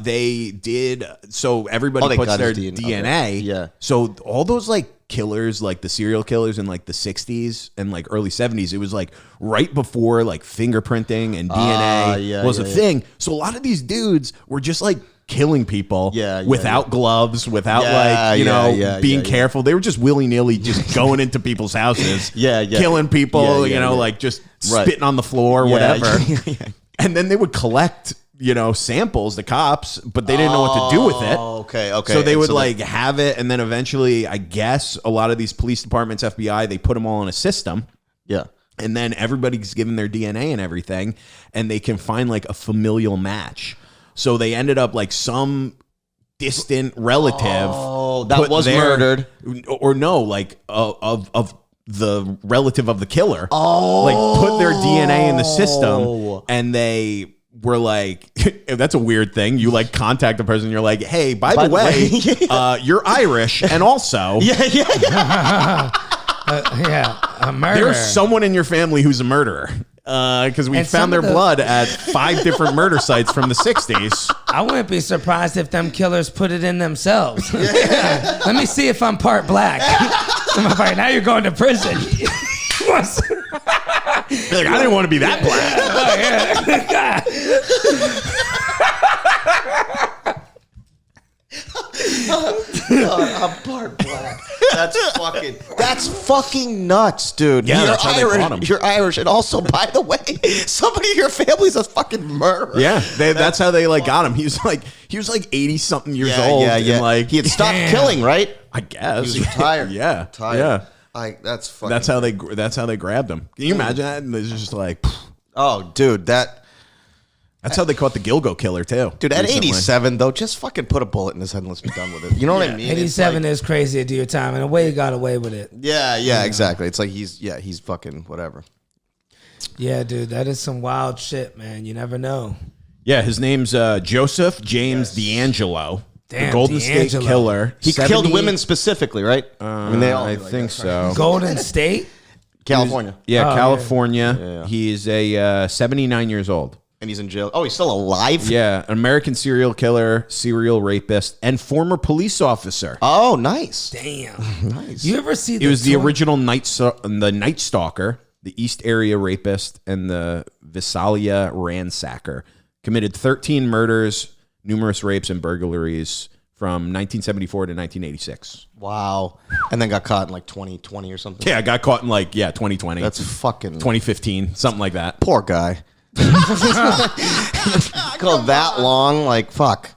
They did. So everybody they puts got their his DNA. DNA. Okay. Yeah. So all those like killers, like the serial killers in like the 60s and like early 70s, it was like right before like fingerprinting and DNA was a thing. So a lot of these dudes were just like killing people without gloves, without being careful. They were just willy-nilly just going into people's houses, killing people, like just spitting on the floor, whatever. And then they would collect samples, the cops, but they didn't know what to do with it. Okay. So they would have it, and then eventually, I guess, a lot of these police departments, FBI, they put them all in a system. Yeah. And then everybody's given their DNA and everything, and they can find like a familial match. So they ended up like some distant relative that was murdered. Or no, like of the relative of the killer. Like put their DNA in the system, and they were like, that's a weird thing. You like contact the person, you're like, hey, by the way, you're Irish, and also a murderer. there's someone in your family who's a murader. Because we found their blood at 5 different murder sites from the 60s. I wouldn't be surprised if them killers put it in themselves. Let me see if I'm part black. Now you're going to prison. Like, I didn't want to be that black. I'm part black. That's fucking nuts, dude. Yeah, you're that's how they caught him. You're Irish, and also, by the way, somebody in your family's a fucking murderer. Yeah, that's how they like got him. He was like 80 something years old. Yeah. And like he had stopped killing, right? I guess He was retired. Yeah. Retired. That's fucking. That's how they grabbed him. Can you imagine that? And it's just like, oh, dude, that's how they caught the Gilgo killer too. Dude, at recently. 87 though, just fucking put a bullet in his head and let's be done with it. You know what I mean? 87 is crazy to do your time, and a way he got away with it. Yeah, exactly. It's like he's fucking whatever. Yeah, dude, that is some wild shit, man. You never know. Yeah, his name's Joseph James D'Angelo. Damn, the Golden State Killer. He killed women specifically, right? I mean, I think so. Golden State? California. Yeah, California. Yeah. He's a 79 years old. And he's in jail. Oh, he's still alive? Yeah, an American serial killer, serial rapist, and former police officer. Oh, nice. Damn. Nice. You ever see He was the original Night Stalker, the East Area rapist, and the Visalia ransacker. Committed 13 murders, numerous rapes, and burglaries from 1974 to 1986. Wow. And then got caught in like 2020 or something. Yeah, I got caught in like 2020. That's fucking 2015, something like that. poor guy. Go that long, like fuck.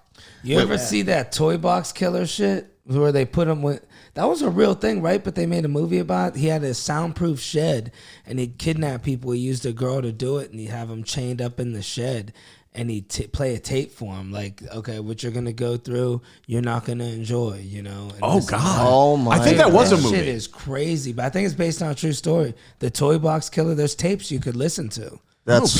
You ever see that toy box killer shit where they put him with? That was a real thing, right? But they made a movie about it. He had a soundproof shed, and he'd kidnap people. He used a girl to do it, and he'd have them chained up in the shed, and he'd play a tape for him, like, okay, what you're gonna go through, you're not gonna enjoy, And Oh this is God! Oh my! I think that was a movie. Shit is crazy, but I think it's based on a true story. The toy box killer. There's tapes you could listen to. That's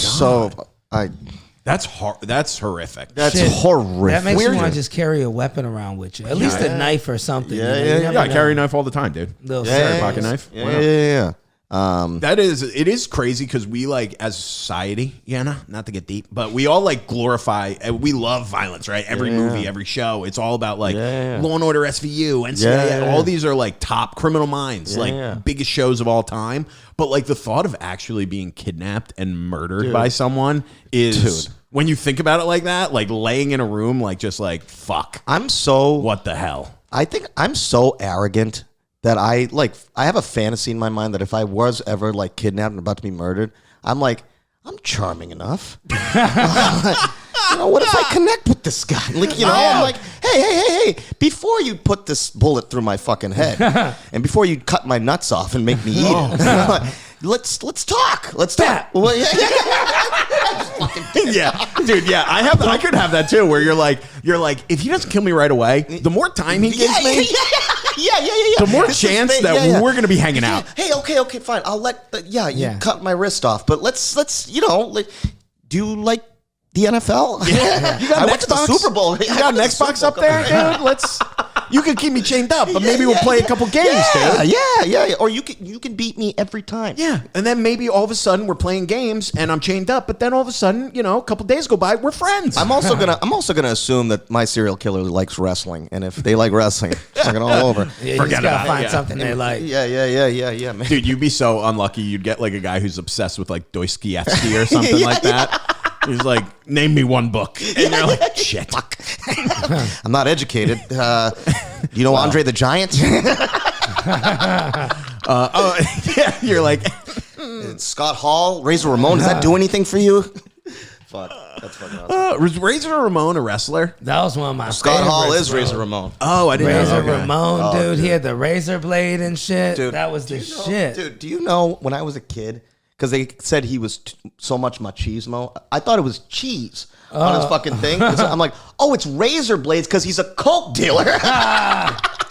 That's horrific. That's Shit. horrific. That makes Weird. you want to just carry a weapon around with you, at least a knife or something. Yeah, You yeah, never I know. carry a knife all the time, dude. Little Carry a pocket knife. Yeah, Why not? yeah. It is crazy because we like as a society, not to get deep, but we all like glorify, we love violence, right? Every movie, every show, it's all about like Law and Order, SVU, NCAA, all these are like top Criminal Minds, biggest shows of all time. But like the thought of actually being kidnapped and murdered by someone is, when you think about it like that, like laying in a room, like just like, fuck. What the hell? I think I'm so arrogant that I have a fantasy in my mind that if I was ever like kidnapped and about to be murdered, I'm charming enough. What if I connect with this guy? I'm like, hey, before you put this bullet through my fucking head, and before you cut my nuts off and make me eat it, let's talk. Let's talk. Well, Yeah, dude. Yeah, I could have that too. Where you're like, if he doesn't kill me right away, the more time he gives me, the more chance that we're gonna be hanging out. Hey, okay, fine. I'll let. You cut my wrist off, but let's do you like the NFL? Yeah. You got I went to the Super Bowl. You got an Xbox up there, dude? You can keep me chained up, but maybe we'll play a couple games, dude. Yeah. Or you can beat me every time. Yeah, and then maybe all of a sudden we're playing games and I'm chained up, but then all of a sudden, a couple days go by, we're friends. I'm also gonna assume that my serial killer likes wrestling, and if they like wrestling, fucking all over. Yeah, Forget you just gotta about find it. something they like. Yeah, man. Dude, you'd be so unlucky. You'd get like a guy who's obsessed with like Dostoevsky or something like that. He's like, name me one book. And you're like, shit. Fuck. I'm not educated. You know Andre the Giant? Yeah, you're like, Scott Hall, Razor Ramon, does that do anything for you? Fuck. That's fucking awesome. was Razor Ramon a wrestler? That was one of my Scott Hall favorites, is bro. Razor Ramon. Oh, I didn't know. Razor Okay. Ramon, dude. He dude. had the razor blade and shit. Dude, that was the shit. Dude, do you know when I was a kid, because they said he was so much machismo, I thought it was cheese on his fucking thing. I'm like, oh, it's razor blades because he's a coke dealer.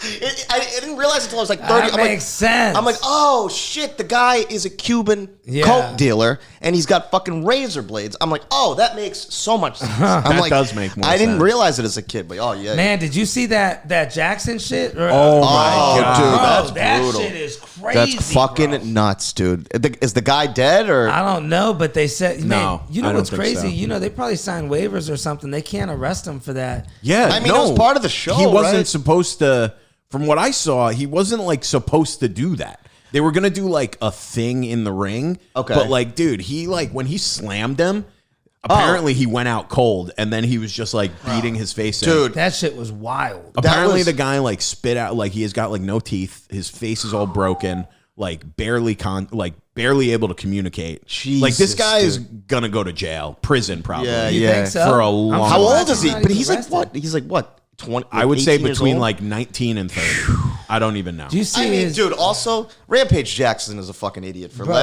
I didn't realize until I was like 30. That makes sense. I'm like, oh shit, the guy is a Cuban coke dealer and he's got fucking razor blades. I'm like, oh, that makes so much sense. I'm That does make more I didn't sense. realize it as a kid, but oh yeah. Man, did you see that Jackson shit? Oh, my God. dude, Bro, that's that brutal. shit is crazy. That's fucking bro. nuts, dude. Is the guy dead or? I don't know, but they said, man, No, you I know don't what's think crazy? so. You know, they probably signed waivers or something. They can't arrest him for that. Yeah, I mean, it was part of the show, He wasn't right? supposed to, from what I saw, he wasn't like supposed to do that. They were going to do like a thing in the ring. Okay. But like, dude, he like, when he slammed him, apparently he went out cold and then he was just like beating his face in. Dude, That shit was wild. Apparently was- the guy like spit out, like he has got like no teeth. His face is all broken, like barely able to communicate. Like this Jesus, guy is dude. gonna go to jail, prison probably. Yeah, You yeah. think so? For a I'm long How surprised old is he? not But even he's like arrested. what? He's like what? 20? I would say 18 years between old? like 19 and 30. I don't even know. Do you see I mean, his, dude. Also, Rampage Jackson is a fucking idiot for Bro.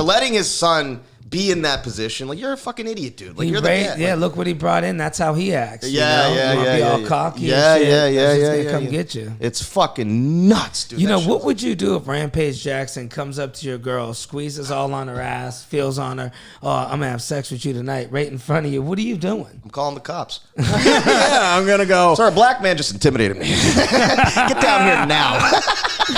letting his son be in that position. Like you're a fucking idiot, dude. Like he you're the raised, dad. yeah, Like, look what he brought in. That's how he acts. Yeah, you know? yeah, You wanna yeah, be all yeah. cocky Yeah, and shit. yeah, That's yeah, just yeah, gonna yeah, come yeah. get you. It's fucking nuts, dude. You know, That what shit's- would you do if Rampage Jackson comes up to your girl, squeezes all on her ass, feels on her, oh, I'm going to have sex with you tonight, right in front of you. What are you doing? I'm calling the cops. Yeah, I'm gonna go. Sorry, a black man just intimidated me. Get down here now.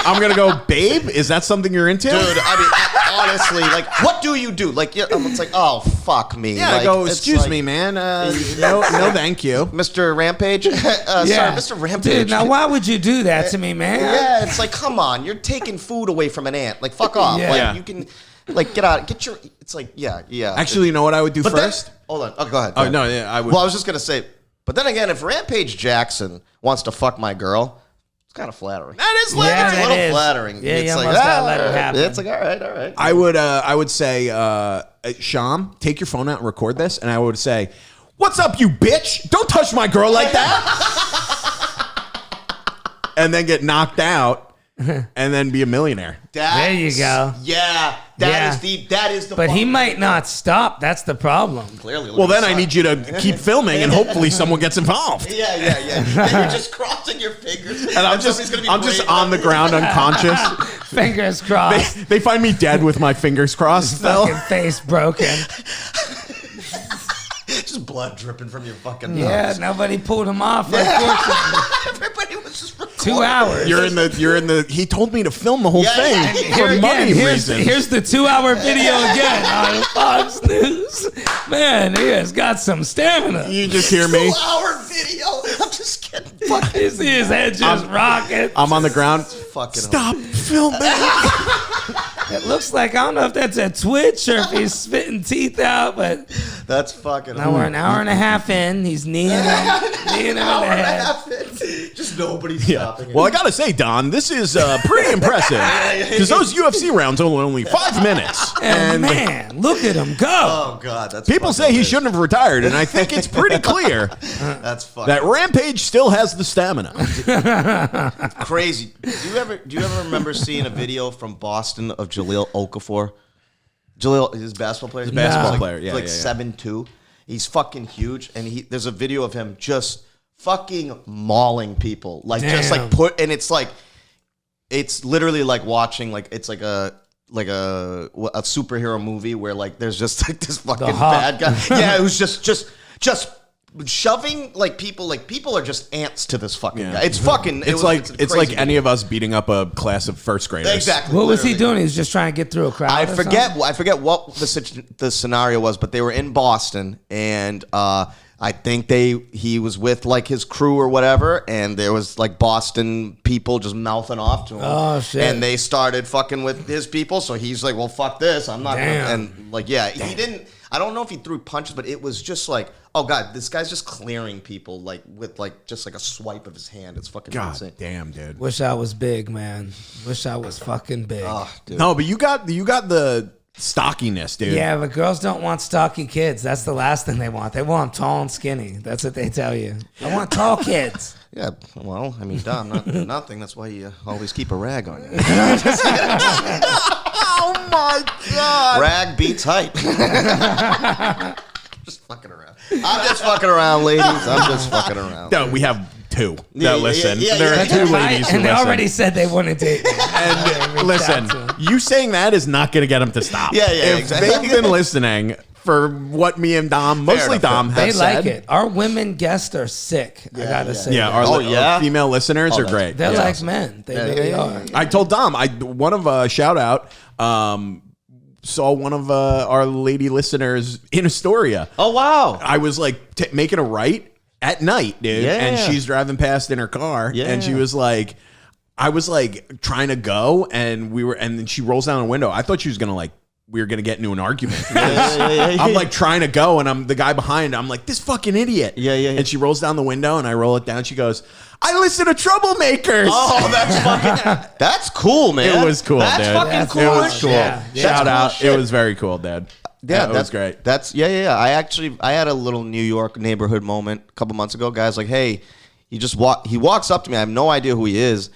I'm gonna go, babe. Is that something you're into? Dude, I mean, honestly, like, what do you do? Like, it's like, oh, fuck me. Yeah, like, I go, it's excuse like, me, man. No, thank you. Mr. Rampage? Sorry, Mr. Rampage. Dude, now why would you do that to me, man? Yeah, it's like, come on, you're taking food away from an ant. Like, fuck off. Yeah. Like, Yeah. you can, like, get out. Get your. It's like, yeah. Actually, you know what I would do but then- first? hold on. Oh, go ahead. Oh, no, yeah, I would. Well, I was just gonna say, but then again, if Rampage Jackson wants to fuck my girl, it's kind of flattering. That is Yeah, flattering. It's a that little is. flattering. Yeah, it's you like, almost gotta let it happen. It's like, all right. I would say, Shyam, take your phone out and record this, and I would say, "What's up, you bitch? Don't touch my girl like that." And then get knocked out, and then be a millionaire. There you go. Yeah, Yeah. that is the. But he fucking- might not stop. That's the problem. clearly. look Well, at then the I sun. need you to keep filming, and hopefully someone gets involved. Yeah. Then you're just crossing your fingers, And I'm just somebody's gonna be on waving the at ground, unconscious. Fingers crossed. They find me dead with my fingers crossed. Fucking Phil. face broken. just blood dripping from your fucking Yeah, nose. nobody pulled him off. Unfortunately. Everybody was just recording. 2 hours. You're in the. He told me to film the whole Yeah, thing yeah, Here for again, money here's reasons. the 2 hour video again on Fox News. Man, he has got some stamina. You just hear me. 2-hour video. I'm just getting fucking. You see his head just rocking. I'm on the ground. Fucking Stop filming. It looks like, I don't know if that's a twitch or if he's spitting teeth out, but That's fucking. now we're an hour and a half in. He's kneeing him in the head. Just nobody stopping. Well, I gotta say, Don, this is pretty impressive because those UFC rounds are only 5 minutes, And man, look at him go. Oh god, that's people fucking say he hilarious. shouldn't have retired, and I think it's pretty clear That's fucking that Rampage still has the stamina. crazy. Do you ever remember seeing a video from Boston of Jaleel Okafor? Jaleel, his basketball player. He's a basketball player, yeah, like yeah, yeah. 7'2". He's fucking huge, and there's a video of him just fucking mauling people, like just Damn. like and it's literally like watching it's like a superhero movie where like there's just like this fucking Hulk. bad guy, yeah, who's just shoving like people are just ants to this fucking Yeah. guy. It's fucking. It's like any of us beating up a class of first graders. Exactly. What was he doing? He was just trying to get through a crowd. I forget what the scenario was, but they were in Boston, and I think he was with like his crew or whatever, and there was like Boston people just mouthing off to him. Oh shit! And they started fucking with his people, so he's like, "Well, fuck this, I'm not." Damn. And like, yeah, he didn't. I don't know if he threw punches, but it was just like, oh god, this guy's just clearing people like with like just like a swipe of his hand. It's fucking insane. Damn, dude. Wish I was big, man. Wish I was fucking big. Oh, dude. No, but you got the stockiness, dude. Yeah, but girls don't want stocky kids. That's the last thing they want. They want them tall and skinny. That's what they tell you. I want tall kids. Yeah, well, I mean, I'm not doing nothing. That's why you always keep a rag on you. Oh my god. Rag beats height. Just fucking around. I'm just fucking around, ladies. I'm just fucking around. No, we have two that Yeah, listen. yeah, There are yeah. two ladies who And they listen. already said they wouldn't date me. And listen, you saying that is not going to get them to stop. Yeah, yeah, If exactly. they've been listening for what me and Dom, mostly enough. Dom, have They said. like it. Our women guests are sick. I gotta say. Yeah, that. our female listeners are that's- great. They're Yeah. like men. They really are. I told Dom, one of shout out, saw one of our lady listeners in Astoria. Oh wow. I was like making a right at night, dude, Yeah. and she's driving past in her car, and she was like, I was like trying to go, and and then she rolls down the window. I thought she was gonna we were gonna get into an argument. I'm like trying to go, and I'm the guy behind. I'm like, this fucking idiot. Yeah. And she rolls down the window, and I roll it down. She goes, I listen to Troublemakers. Oh, that's fucking. That's cool, man. It was cool, That's dude. fucking cool. It was cool. Yeah. Shout That's out. cool It shit. was very cool, Dad. Yeah, it was great. That's yeah. I had a little New York neighborhood moment a couple months ago. Guys, like, hey, he walks up to me. I have no idea who he is,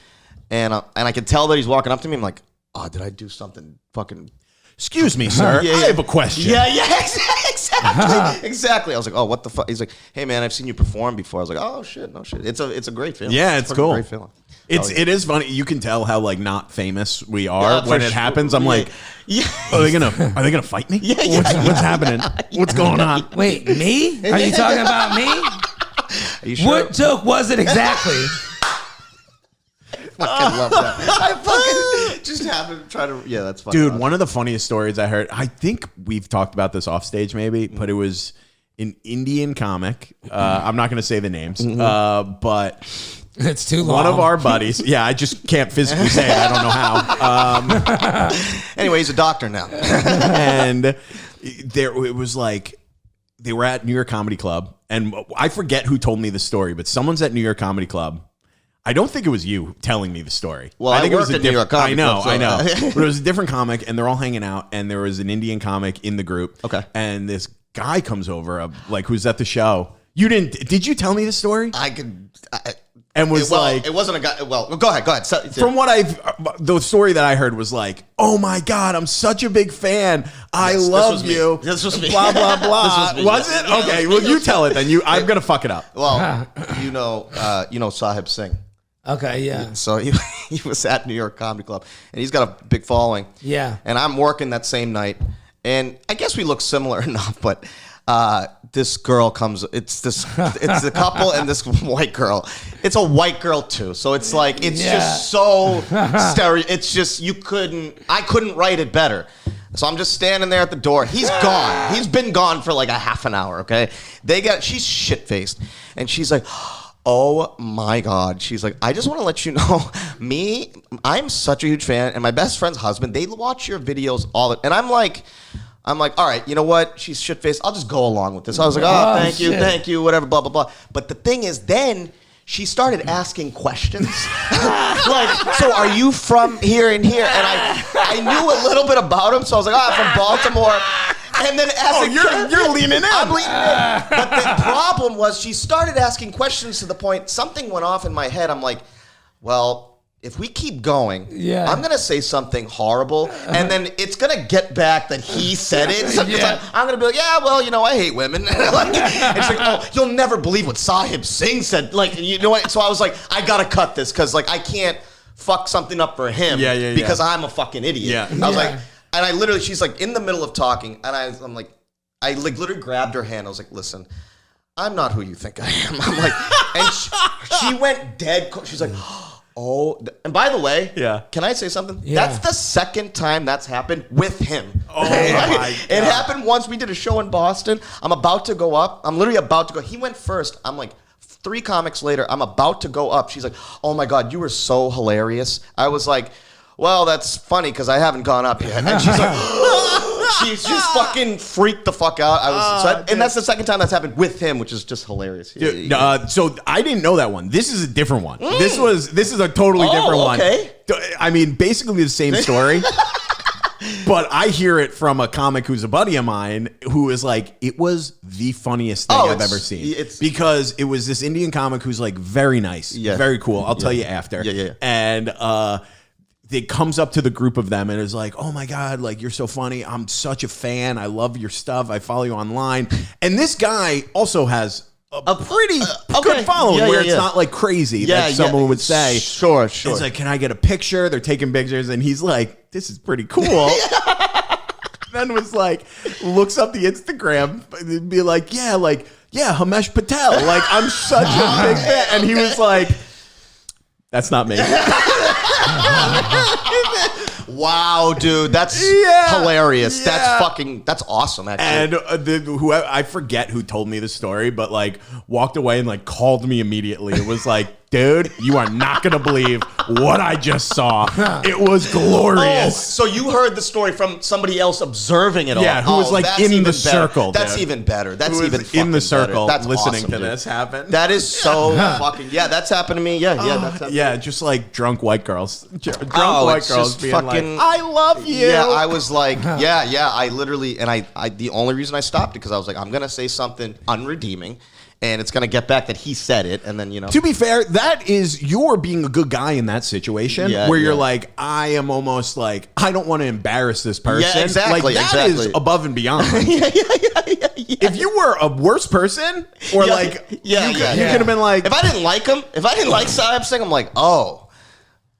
and I can tell that he's walking up to me. I'm like, oh, did I do something fucking? Excuse me, sir. Yeah, I yeah. have a question. Yeah, exactly, exactly. I was like, oh, what the fuck? He's like, hey man, I've seen you perform before. I was like, oh shit, no shit. It's a great feeling. Yeah, it's a cool. Great feeling. It is funny. You can tell how not famous we are when it happens. I'm like, yeah. are they gonna fight me? Yeah. What's happening? What's going on? Wait, me? Are you talking about me? Are you sure? What joke was it exactly? Fucking love that. I fucking just happen to try to. Yeah, that's fucking. Dude, awesome. one of the funniest stories I heard. I think we've talked about this off stage, maybe, but it was an Indian comic. I'm not gonna say the names, but. It's too long. One of our buddies. Yeah, I just can't physically say it. I don't know how. Anyway, he's a doctor now. And it was like they were at New York Comedy Club, and I forget who told me the story, but someone's at New York Comedy Club. I don't think it was you telling me the story. Well, I think I it was worked at New York Comedy Club, so- I know. But it was a different comic, and they're all hanging out, and there was an Indian comic in the group. Okay. And this guy comes over, who's at the show. Did you tell me the story? And was it wasn't a guy. Well, go ahead. From what the story that I heard was like, oh my God, I'm such a big fan. I love was me. you. This was me. Blah, blah, blah. This was me. it? Yeah. Okay, well, you tell it then. I'm going to fuck it up. Well, you know Sahib Singh. Okay, yeah. So he was at New York Comedy Club, and he's got a big following. Yeah. And I'm working that same night, and I guess we look similar enough, but this girl comes. It's the couple and this white girl. It's a white girl too, so it's like just so stereo. It's just I couldn't write it better. So I'm just standing there at the door. He's gone. He's been gone for like a half an hour. Okay, she's shit faced, and she's like, oh my God. She's like, I just want to let you know, I'm such a huge fan, and my best friend's husband, they watch your videos and I'm like, all right, you know what? She's shit-faced. I'll just go along with this. I was like, oh, thank you, whatever, blah, blah, blah. But the thing is, then she started asking questions. Like, so are you from here and here? And I knew a little bit about him, so I was like, I'm from Baltimore. And then You're leaning in. I'm leaning in. But the problem was she started asking questions to the point something went off in my head. I'm like, well, if we keep going, I'm going to say something horrible, and then it's going to get back that he said it. So I'm going to be like, yeah, well, I hate women. It's like, oh, you'll never believe what Sahib Singh said. Like, you know what? So I was like, I got to cut this because, like, I can't fuck something up for him because I'm a fucking idiot. Yeah. I was like, and I literally, she's like in the middle of talking, and I'm like, I like literally grabbed her hand. I was like, listen, I'm not who you think I am. I'm like, and she went dead. She's like, oh, and by the way, can I say something? Yeah. That's the second time that's happened with him. Oh my God. It happened once. We did a show in Boston. I'm about to go up. I'm literally about to go. He went first. I'm like, 3 comics later, I'm about to go up. She's like, oh my God, you were so hilarious. I was like, well, that's funny because I haven't gone up yet. And she's like, she's just fucking freaked the fuck out. And that's the second time that's happened with him, which is just hilarious. Dude, so I didn't know that one. This is a different one. This is a totally different one. I mean, basically the same story. But I hear it from a comic who's a buddy of mine who is like, it was the funniest thing I've ever seen. Because it was this Indian comic who's like very nice, very cool. I'll tell you after. And it comes up to the group of them and is like, oh my God, like you're so funny. I'm such a fan. I love your stuff. I follow you online. And this guy also has a pretty good following where it's not like crazy that someone would say. Sure. It's like, can I get a picture? They're taking pictures and he's like, this is pretty cool. Then was like, looks up the Instagram and be like, Hamesh Patel. Like, I'm such a big fan. And he was like, that's not me. Wow, dude, that's hilarious. That's awesome, actually. And I forget who told me the story, but like walked away and like called me immediately. It was like, dude, you are not going to believe what I just saw. It was glorious. So you heard the story from somebody else observing it all. Yeah, who was like in the circle. That's even better. That's even fucking in the circle better. That's listening awesome, to dude. this happen. That is so fucking, that's happened to me. That's happened. Yeah, just like drunk white girls. Drunk white girls being fucking, like, I love you. Yeah, I was like, I literally, and I the only reason I stopped it because I was like, I'm going to say something unredeeming. And it's going to get back that he said it, and then, To be fair, that is you're being a good guy in that situation where you're like, I am almost like, I don't want to embarrass this person. Yeah, exactly. Like, that is above and beyond. If you were a worse person, or you could have been like... If I didn't like him, if I didn't like Shyam Singh, I'm like, oh,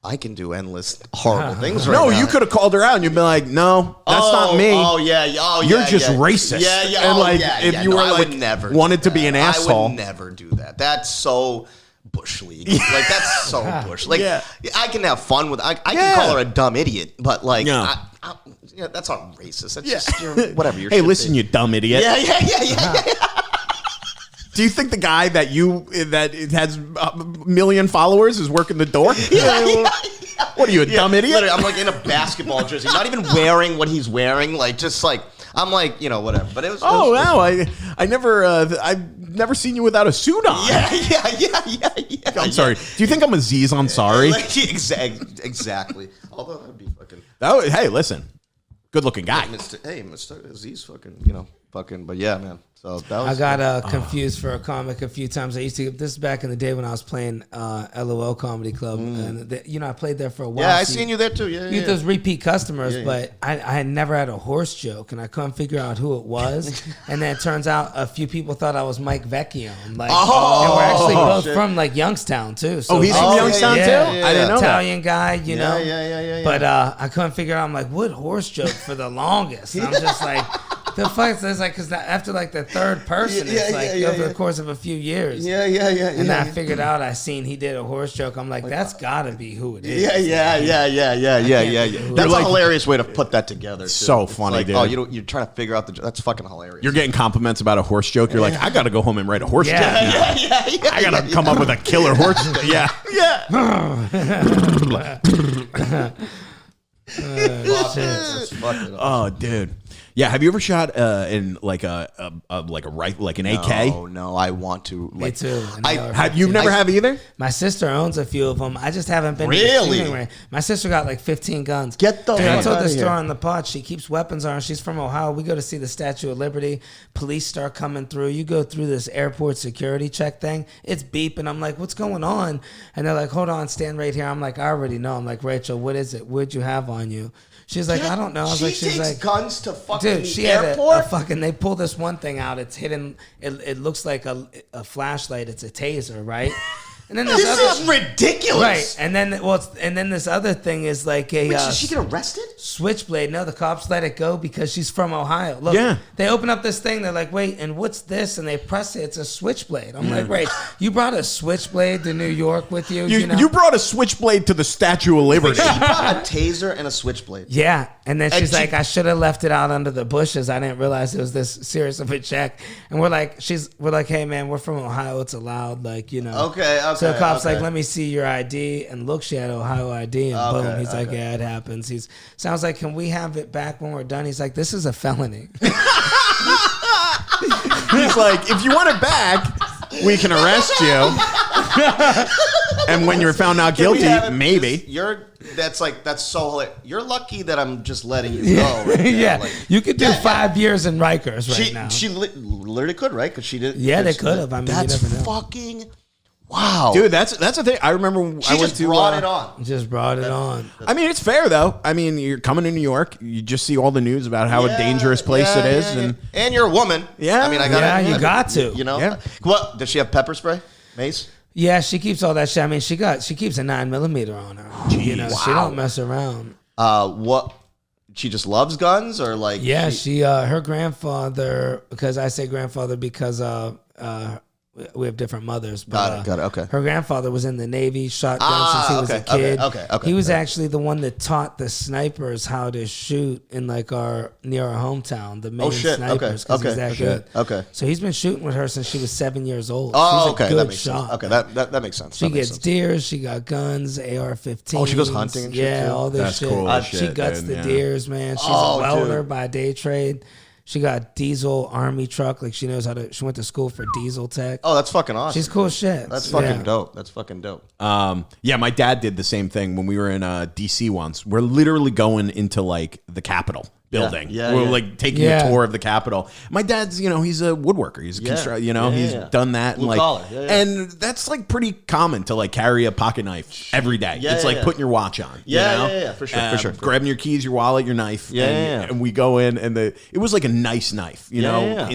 I can do endless horrible things right now. You could have called her out and you'd be like, no, that's not me. You're just racist. And if you were I like, would never wanted to be an asshole. I would never do that. That's so bush league. Like, that's so bush. Like, I can have fun with, I can call her a dumb idiot, but like, that's not racist. That's just, whatever. Hey, listen, you dumb idiot. Yeah. Do you think the guy that has a million followers is working the door? What are you, a dumb idiot? Literally, I'm like in a basketball jersey, not even wearing what he's wearing. Like, just like, I'm like, whatever. But it was. Wow! I never, I've never seen you without a suit on. Yeah. I'm sorry. Do you think I'm Aziz Ansari? Exactly. Although that'd be fucking. Hey, listen, good looking guy. Mr. Aziz, fucking, but yeah, man. So that was, I got confused for a comic a few times. I used to. This is back in the day when I was playing LOL Comedy Club, and I played there for a while. Yeah, I seen you there too. Yeah, you get those repeat customers, but I had never had a horse joke, and I couldn't figure out who it was. And then it turns out a few people thought I was Mike Vecchio. And we're actually both from like Youngstown too. So, he's from Youngstown too. I didn't know Italian that. guy, Yeah. But I couldn't figure out. I'm like, what horse joke for the longest? And I'm just like. The fuck is like, because after like the third person, it's like over the course of a few years. Yeah. And then I figured out, I seen he did a horse joke. I'm like, that's gotta be who it is. Yeah. That's a hilarious way to put that together. Too. So funny, like, dude. Oh, you're trying to figure out that's fucking hilarious. You're getting compliments about a horse joke. You're like, I gotta go home and write a horse joke. I gotta come up with a killer horse joke. Yeah. Oh, dude. Yeah, have you ever shot in like an AK? No, I want to. Me too. You've never have either? My sister owns a few of them. I just haven't been. Really? My sister got like 15 guns. Get the. Dude, I told this story on the pod. She keeps weapons on her. She's from Ohio. We go to see the Statue of Liberty. Police start coming through. You go through this airport security check thing. It's beeping. I'm like, what's going on? And they're like, hold on, stand right here. I'm like, I already know. I'm like, Rachel, what is it? What'd you have on you? She's like, I don't know. I was like, she's like, guns to fucking dude, she airport? had a fucking, they pull this one thing out. It's hidden. It looks like a flashlight. It's a taser, right? And then This is ridiculous. Right, and then this other thing is like a Did she get arrested? switchblade. No, the cops let it go because she's from Ohio. Look, Yeah. they open up this thing. They're like, wait, and what's this? And they press it. It's a switchblade. I'm like, right, you brought a switchblade to New York with you? You brought a switchblade to the Statue of Liberty. She brought a taser and a switchblade. Yeah, and then she's And like, I should have left it out under the bushes. I didn't realize it was this serious of a check. And we're like, hey man, we're from Ohio. It's allowed, like, you know. Okay. So the cop's like, let me see your ID, and look, she had Ohio ID, and boom, he's like, yeah, it happens. Sounds like, can we have it back when we're done? He's like, this is a felony. He's like, if you want it back, we can arrest you. And when you're found not guilty, maybe. That's so hilarious. You're lucky that I'm just letting you go. Right Yeah, like, you could do 5 years in Rikers right now. She literally could, right? Because she did. Yeah, they could have. I mean, that's you never know. fucking wow, Dude, that's the thing. I remember She I went just to brought it on. Just brought it on. I mean, it's fair though. I mean, you're coming to New York, you just see all the news about how a dangerous place it is, and you're a woman. Yeah. I mean, You got to. You know, Yeah. What does she have? Pepper spray, mace. Yeah, she keeps all that shit. I mean, she keeps a 9mm on her. You know, she don't mess around. What? She just loves guns, or like? Yeah, she her grandfather. Because I say grandfather because we have different mothers. But, Got it. Okay. Her grandfather was in the Navy, shot guns since he was a kid. Okay. He was actually the one that taught the snipers how to shoot in like near our hometown, the main snipers, because he's that good. Okay. So he's been shooting with her since she was 7 years old. Oh, She's a okay. good That makes shot. sense. Okay, that makes sense. She gets deers. She got guns, AR-15. Oh, she goes hunting and shit, yeah, too? all this That's shit. cool as She shit, guts dude, the yeah. deers, man. She's a welder by day trade. She got diesel army truck. Like she knows how to. She went to school for diesel tech. Oh, that's fucking awesome. She's cool as shit. That's fucking dope. That's fucking dope. Yeah, my dad did the same thing when we were in DC once. We're literally going into like the Capitol building. Yeah, we're yeah. like taking a tour of the Capitol. My dad's, he's a woodworker. He's a constructor. He's done that. Blue and collar. And that's like pretty common to like carry a pocket knife every day. Yeah, it's yeah, like yeah. putting your watch on. Yeah, for sure. Grabbing your keys, your wallet, your knife. Yeah, and we go in, and it was like a nice knife. Yeah.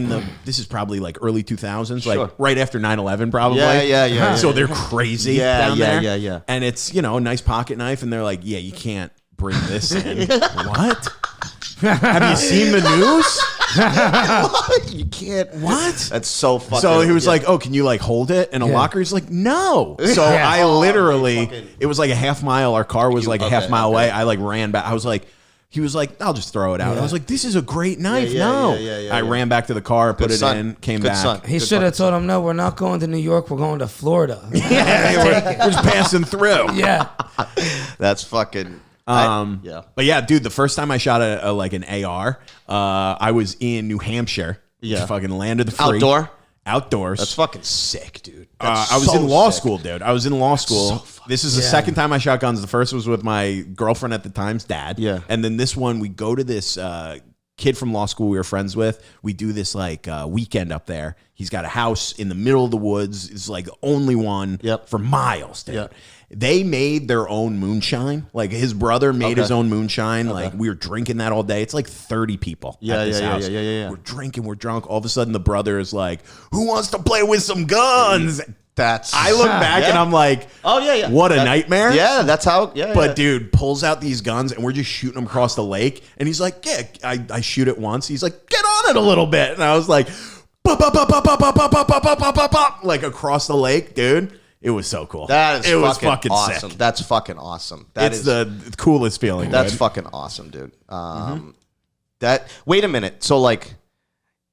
This is probably like early 2000s, Sure. like right after 9/11, probably. Yeah. So they're crazy Yeah, down yeah, there. yeah. And it's, a nice pocket knife, and they're like, yeah, you can't bring this in. What? Have you seen the news? You can't. What? That's so fucking. So he was like, oh, can you like hold it in a locker? He's like, no. So I literally, it was like a half mile. Our car was like a half mile away. I like ran back. He was like, I'll just throw it out. I was like, this is a great knife. I ran back to the car, put it in, came back. He should have told him, no, we're not going to New York. We're going to Florida. We're just passing through. Yeah. That's fucking. But yeah, dude, the first time I shot an AR, I was in New Hampshire. Yeah. Just fucking landed the free. Outdoors. That's fucking sick, dude. I was in law school, dude. I was in law school. This is the second time I shot guns. The first was with my girlfriend at the time's dad. Yeah. And then this one, we go to this kid from law school we were friends with. We do this like weekend up there. He's got a house in the middle of the woods. It's like the only one for miles, dude. Yep. They made their own moonshine. Like his brother made his own moonshine. Like we were drinking that all day. It's like 30 people at this house. Yeah. We're drinking, we're drunk. All of a sudden the brother is like, who wants to play with some guns? I look back and I'm like, oh yeah. What a nightmare. Yeah, that's how. Yeah. But dude pulls out these guns and we're just shooting them across the lake. And he's like, yeah, I shoot it once. He's like, get on it a little bit. And I was like, like across the lake, dude. It was so cool. It was fucking awesome. sick. That's fucking awesome. It's the coolest feeling. That's dude. fucking awesome, dude. That. Wait a minute. So like,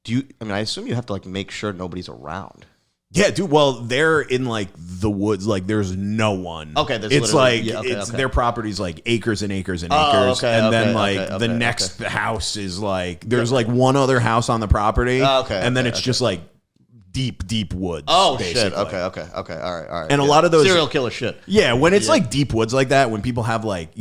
I assume you have to like make sure nobody's around. Yeah, dude. Well, they're in like the woods. Like, there's no one. Okay, it's like their property's like acres and acres and acres, and then like the next house is like there's like one other house on the property. And then it's just like deep woods. Oh basically. shit. Okay. All right. And a lot of those serial killer shit. Yeah, when it's like deep woods like that, when people have like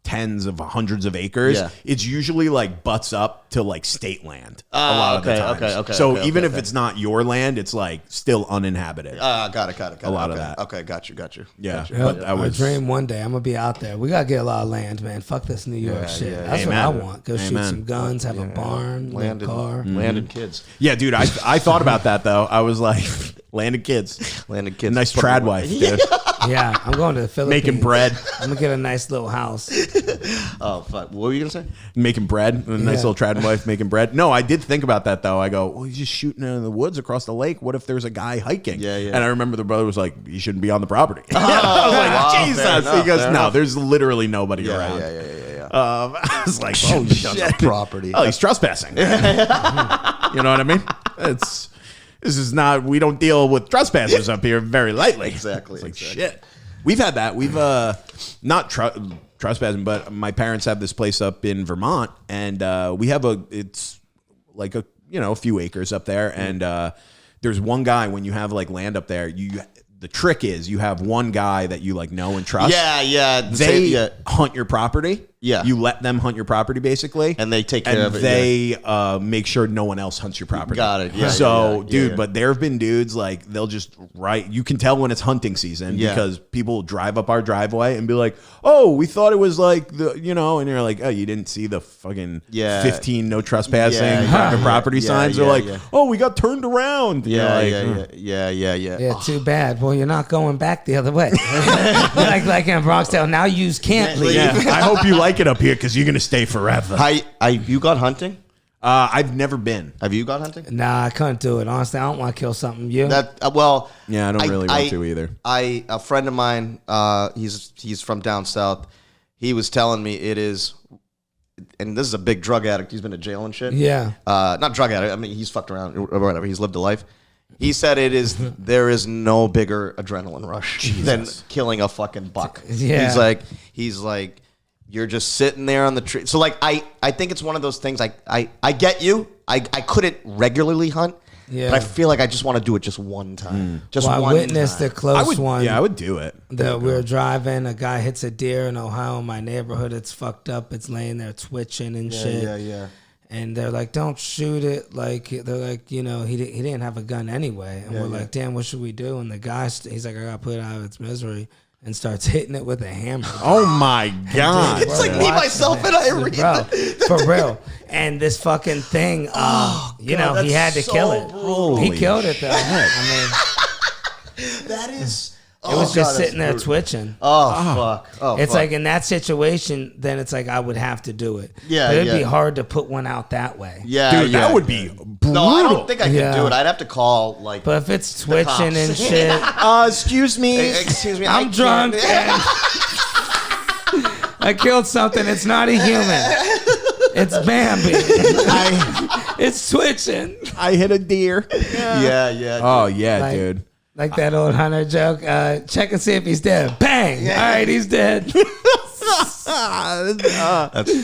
tens of hundreds of acres, it's usually like butts up to like state land a lot of the times. So even if it's not your land, it's like still uninhabited. Got it. A lot of that. Okay, got you. Yeah, But I dream one day I'm gonna be out there. We gotta get a lot of land, man. Fuck this New York shit. That's what I want. Go shoot some guns, have a barn, land, a car, land and kids. Yeah, dude. I thought about that though. I was like, Landed kids. Landed kids. Nice trad wife, dude. Yeah, I'm going to the Philippines. Making bread. I'm gonna get a nice little house. Oh fuck! What were you gonna say? Making bread. A nice Yeah. little trad wife making bread. No, I did think about that though. I go, well, he's just shooting in the woods across the lake. What if there's a guy hiking? Yeah, yeah. And I remember the brother was like, he shouldn't be on the property. I was wow, like, Jesus. fair enough, He goes, fair no, enough. there's literally nobody Yeah, around. yeah. I was like, oh shit. Property. Oh, he's trespassing. You know what I mean? This is not. We don't deal with trespassers up here very lightly. Exactly. It's like shit. We've had that. We've not trespassing, but my parents have this place up in Vermont, and we have it's like a few acres up there, and there's one guy when you have like land up there, the trick is you have one guy that you like know and trust. Yeah. They hunt your property. Yeah. You let them hunt your property basically. And they take care of it. They make sure no one else hunts your property. Got it. Yeah. So, yeah. dude, but there have been dudes like they'll just you can tell when it's hunting season because people drive up our driveway and be like, "Oh, we thought it was like and you're like, "Oh, you didn't see the fucking 15 no trespassing private property signs." They're like, "Oh, we got turned around." Yeah. Yeah, too bad. Well, you're not going back the other way. like in Bronxdale, now you can't leave. Yeah. I hope you like it up here because you're gonna stay forever. You got hunting? I've never been. Have you got hunting? Nah, I couldn't do it. Honestly, I don't want to kill something. You? Yeah, I don't really want to either. A friend of mine, he's from down south. He was telling me it is, and this is a big drug addict. He's been to jail and shit. Yeah. Not drug addict. I mean, he's fucked around or whatever. He's lived a life. He said there is no bigger adrenaline rush than killing a fucking buck. Yeah. He's like, you're just sitting there on the tree. So like, I think it's one of those things. I get you. I couldn't regularly hunt. Yeah. But I feel like I just want to do it just one time. Just one I witnessed time. a close one. Yeah, I would do it. That we were driving, a guy hits a deer in Ohio in my neighborhood. It's fucked up. It's laying there twitching and shit. Yeah. And they're like, don't shoot it. Like, they're like, he didn't have a gun anyway. And we're like, damn, what should we do? And the guy, he's like, I got to put it out of its misery. And starts hitting it with a hammer. Oh my God. It's like me, myself, and Irene. Bro, for real. And this fucking thing, he had to kill it. Holy He killed it though. That is... It was just sitting there twitching. Fuck. It's like in that situation, then it's like I would have to do it. Yeah, but it'd be hard to put one out that way. Yeah, dude, that would be brutal. No, I don't think I could do it. I'd have to call like. But if it's twitching and shit, excuse me. Excuse me, I'm drunk. And I killed something. It's not a human. It's Bambi. It's twitching. I hit a deer. Yeah. Oh yeah, dude. Like that old hunter joke. Check and see if he's dead. Bang! All right, he's dead. That's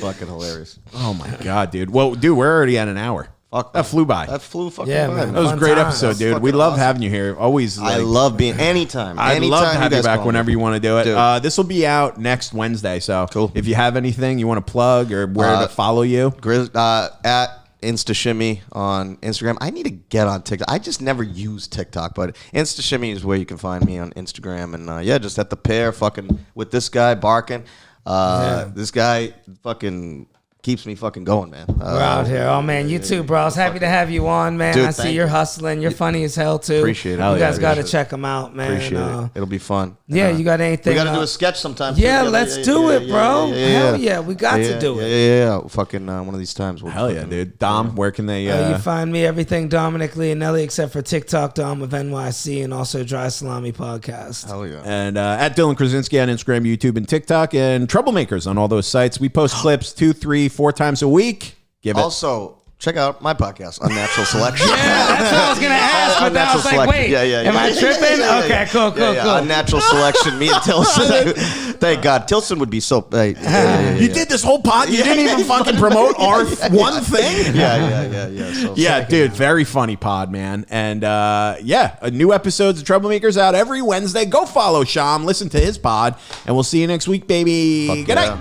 fucking hilarious. Oh my God, dude. Well, dude, we're already at an hour. Fuck, that flew by. That flew fucking Yeah, by. man. That was a Fun great time. episode, dude. Fucking We love awesome. having you here. Always. I love being anytime. I'd love to have you guys back call whenever me. you want to do it. Dude. This will be out next Wednesday. So Cool. if you have anything you want to plug or where to follow you, At InstaShimmy on Instagram. I need to get on TikTok. I just never use TikTok, but InstaShimmy is where you can find me on Instagram. And just at the pair, fucking with this guy barking. This guy fucking keeps me fucking going, man. We're out here. Oh, man, you too, bro. I was happy to have you on, man. Dude, I see thank you're you. hustling. You're funny as hell, too. Appreciate it. You guys got to appreciate check them out, man. Appreciate it. It'll be fun. Yeah, you got anything? We got to do a sketch sometime. Yeah, together. let's do it, bro. Hell yeah, we got to do it. Yeah. Fucking one of these times. We'll hell yeah, dude. Dom, where can they? You find me everything Dominic Leonelli except for TikTok Dom of NYC and also Dry Salami Podcast. Hell yeah. And at Dylan Krasinski on Instagram, YouTube, and TikTok, and Troublemakers on all those sites. We post clips 2, 3, 4 times a week. Also, check out my podcast, Unnatural Selection. Yeah, that's what I was going to ask, but then I was like, wait, am I tripping? Okay, cool. Unnatural Selection, me and Tilson. Thank God. Tilson would be so... You did this whole pod? You didn't even fucking promote our one thing? Yeah. So yeah, dude, very funny pod, man. And new episodes of Troublemakers out every Wednesday. Go follow Shyam, listen to his pod, and we'll see you next week, baby. Good night.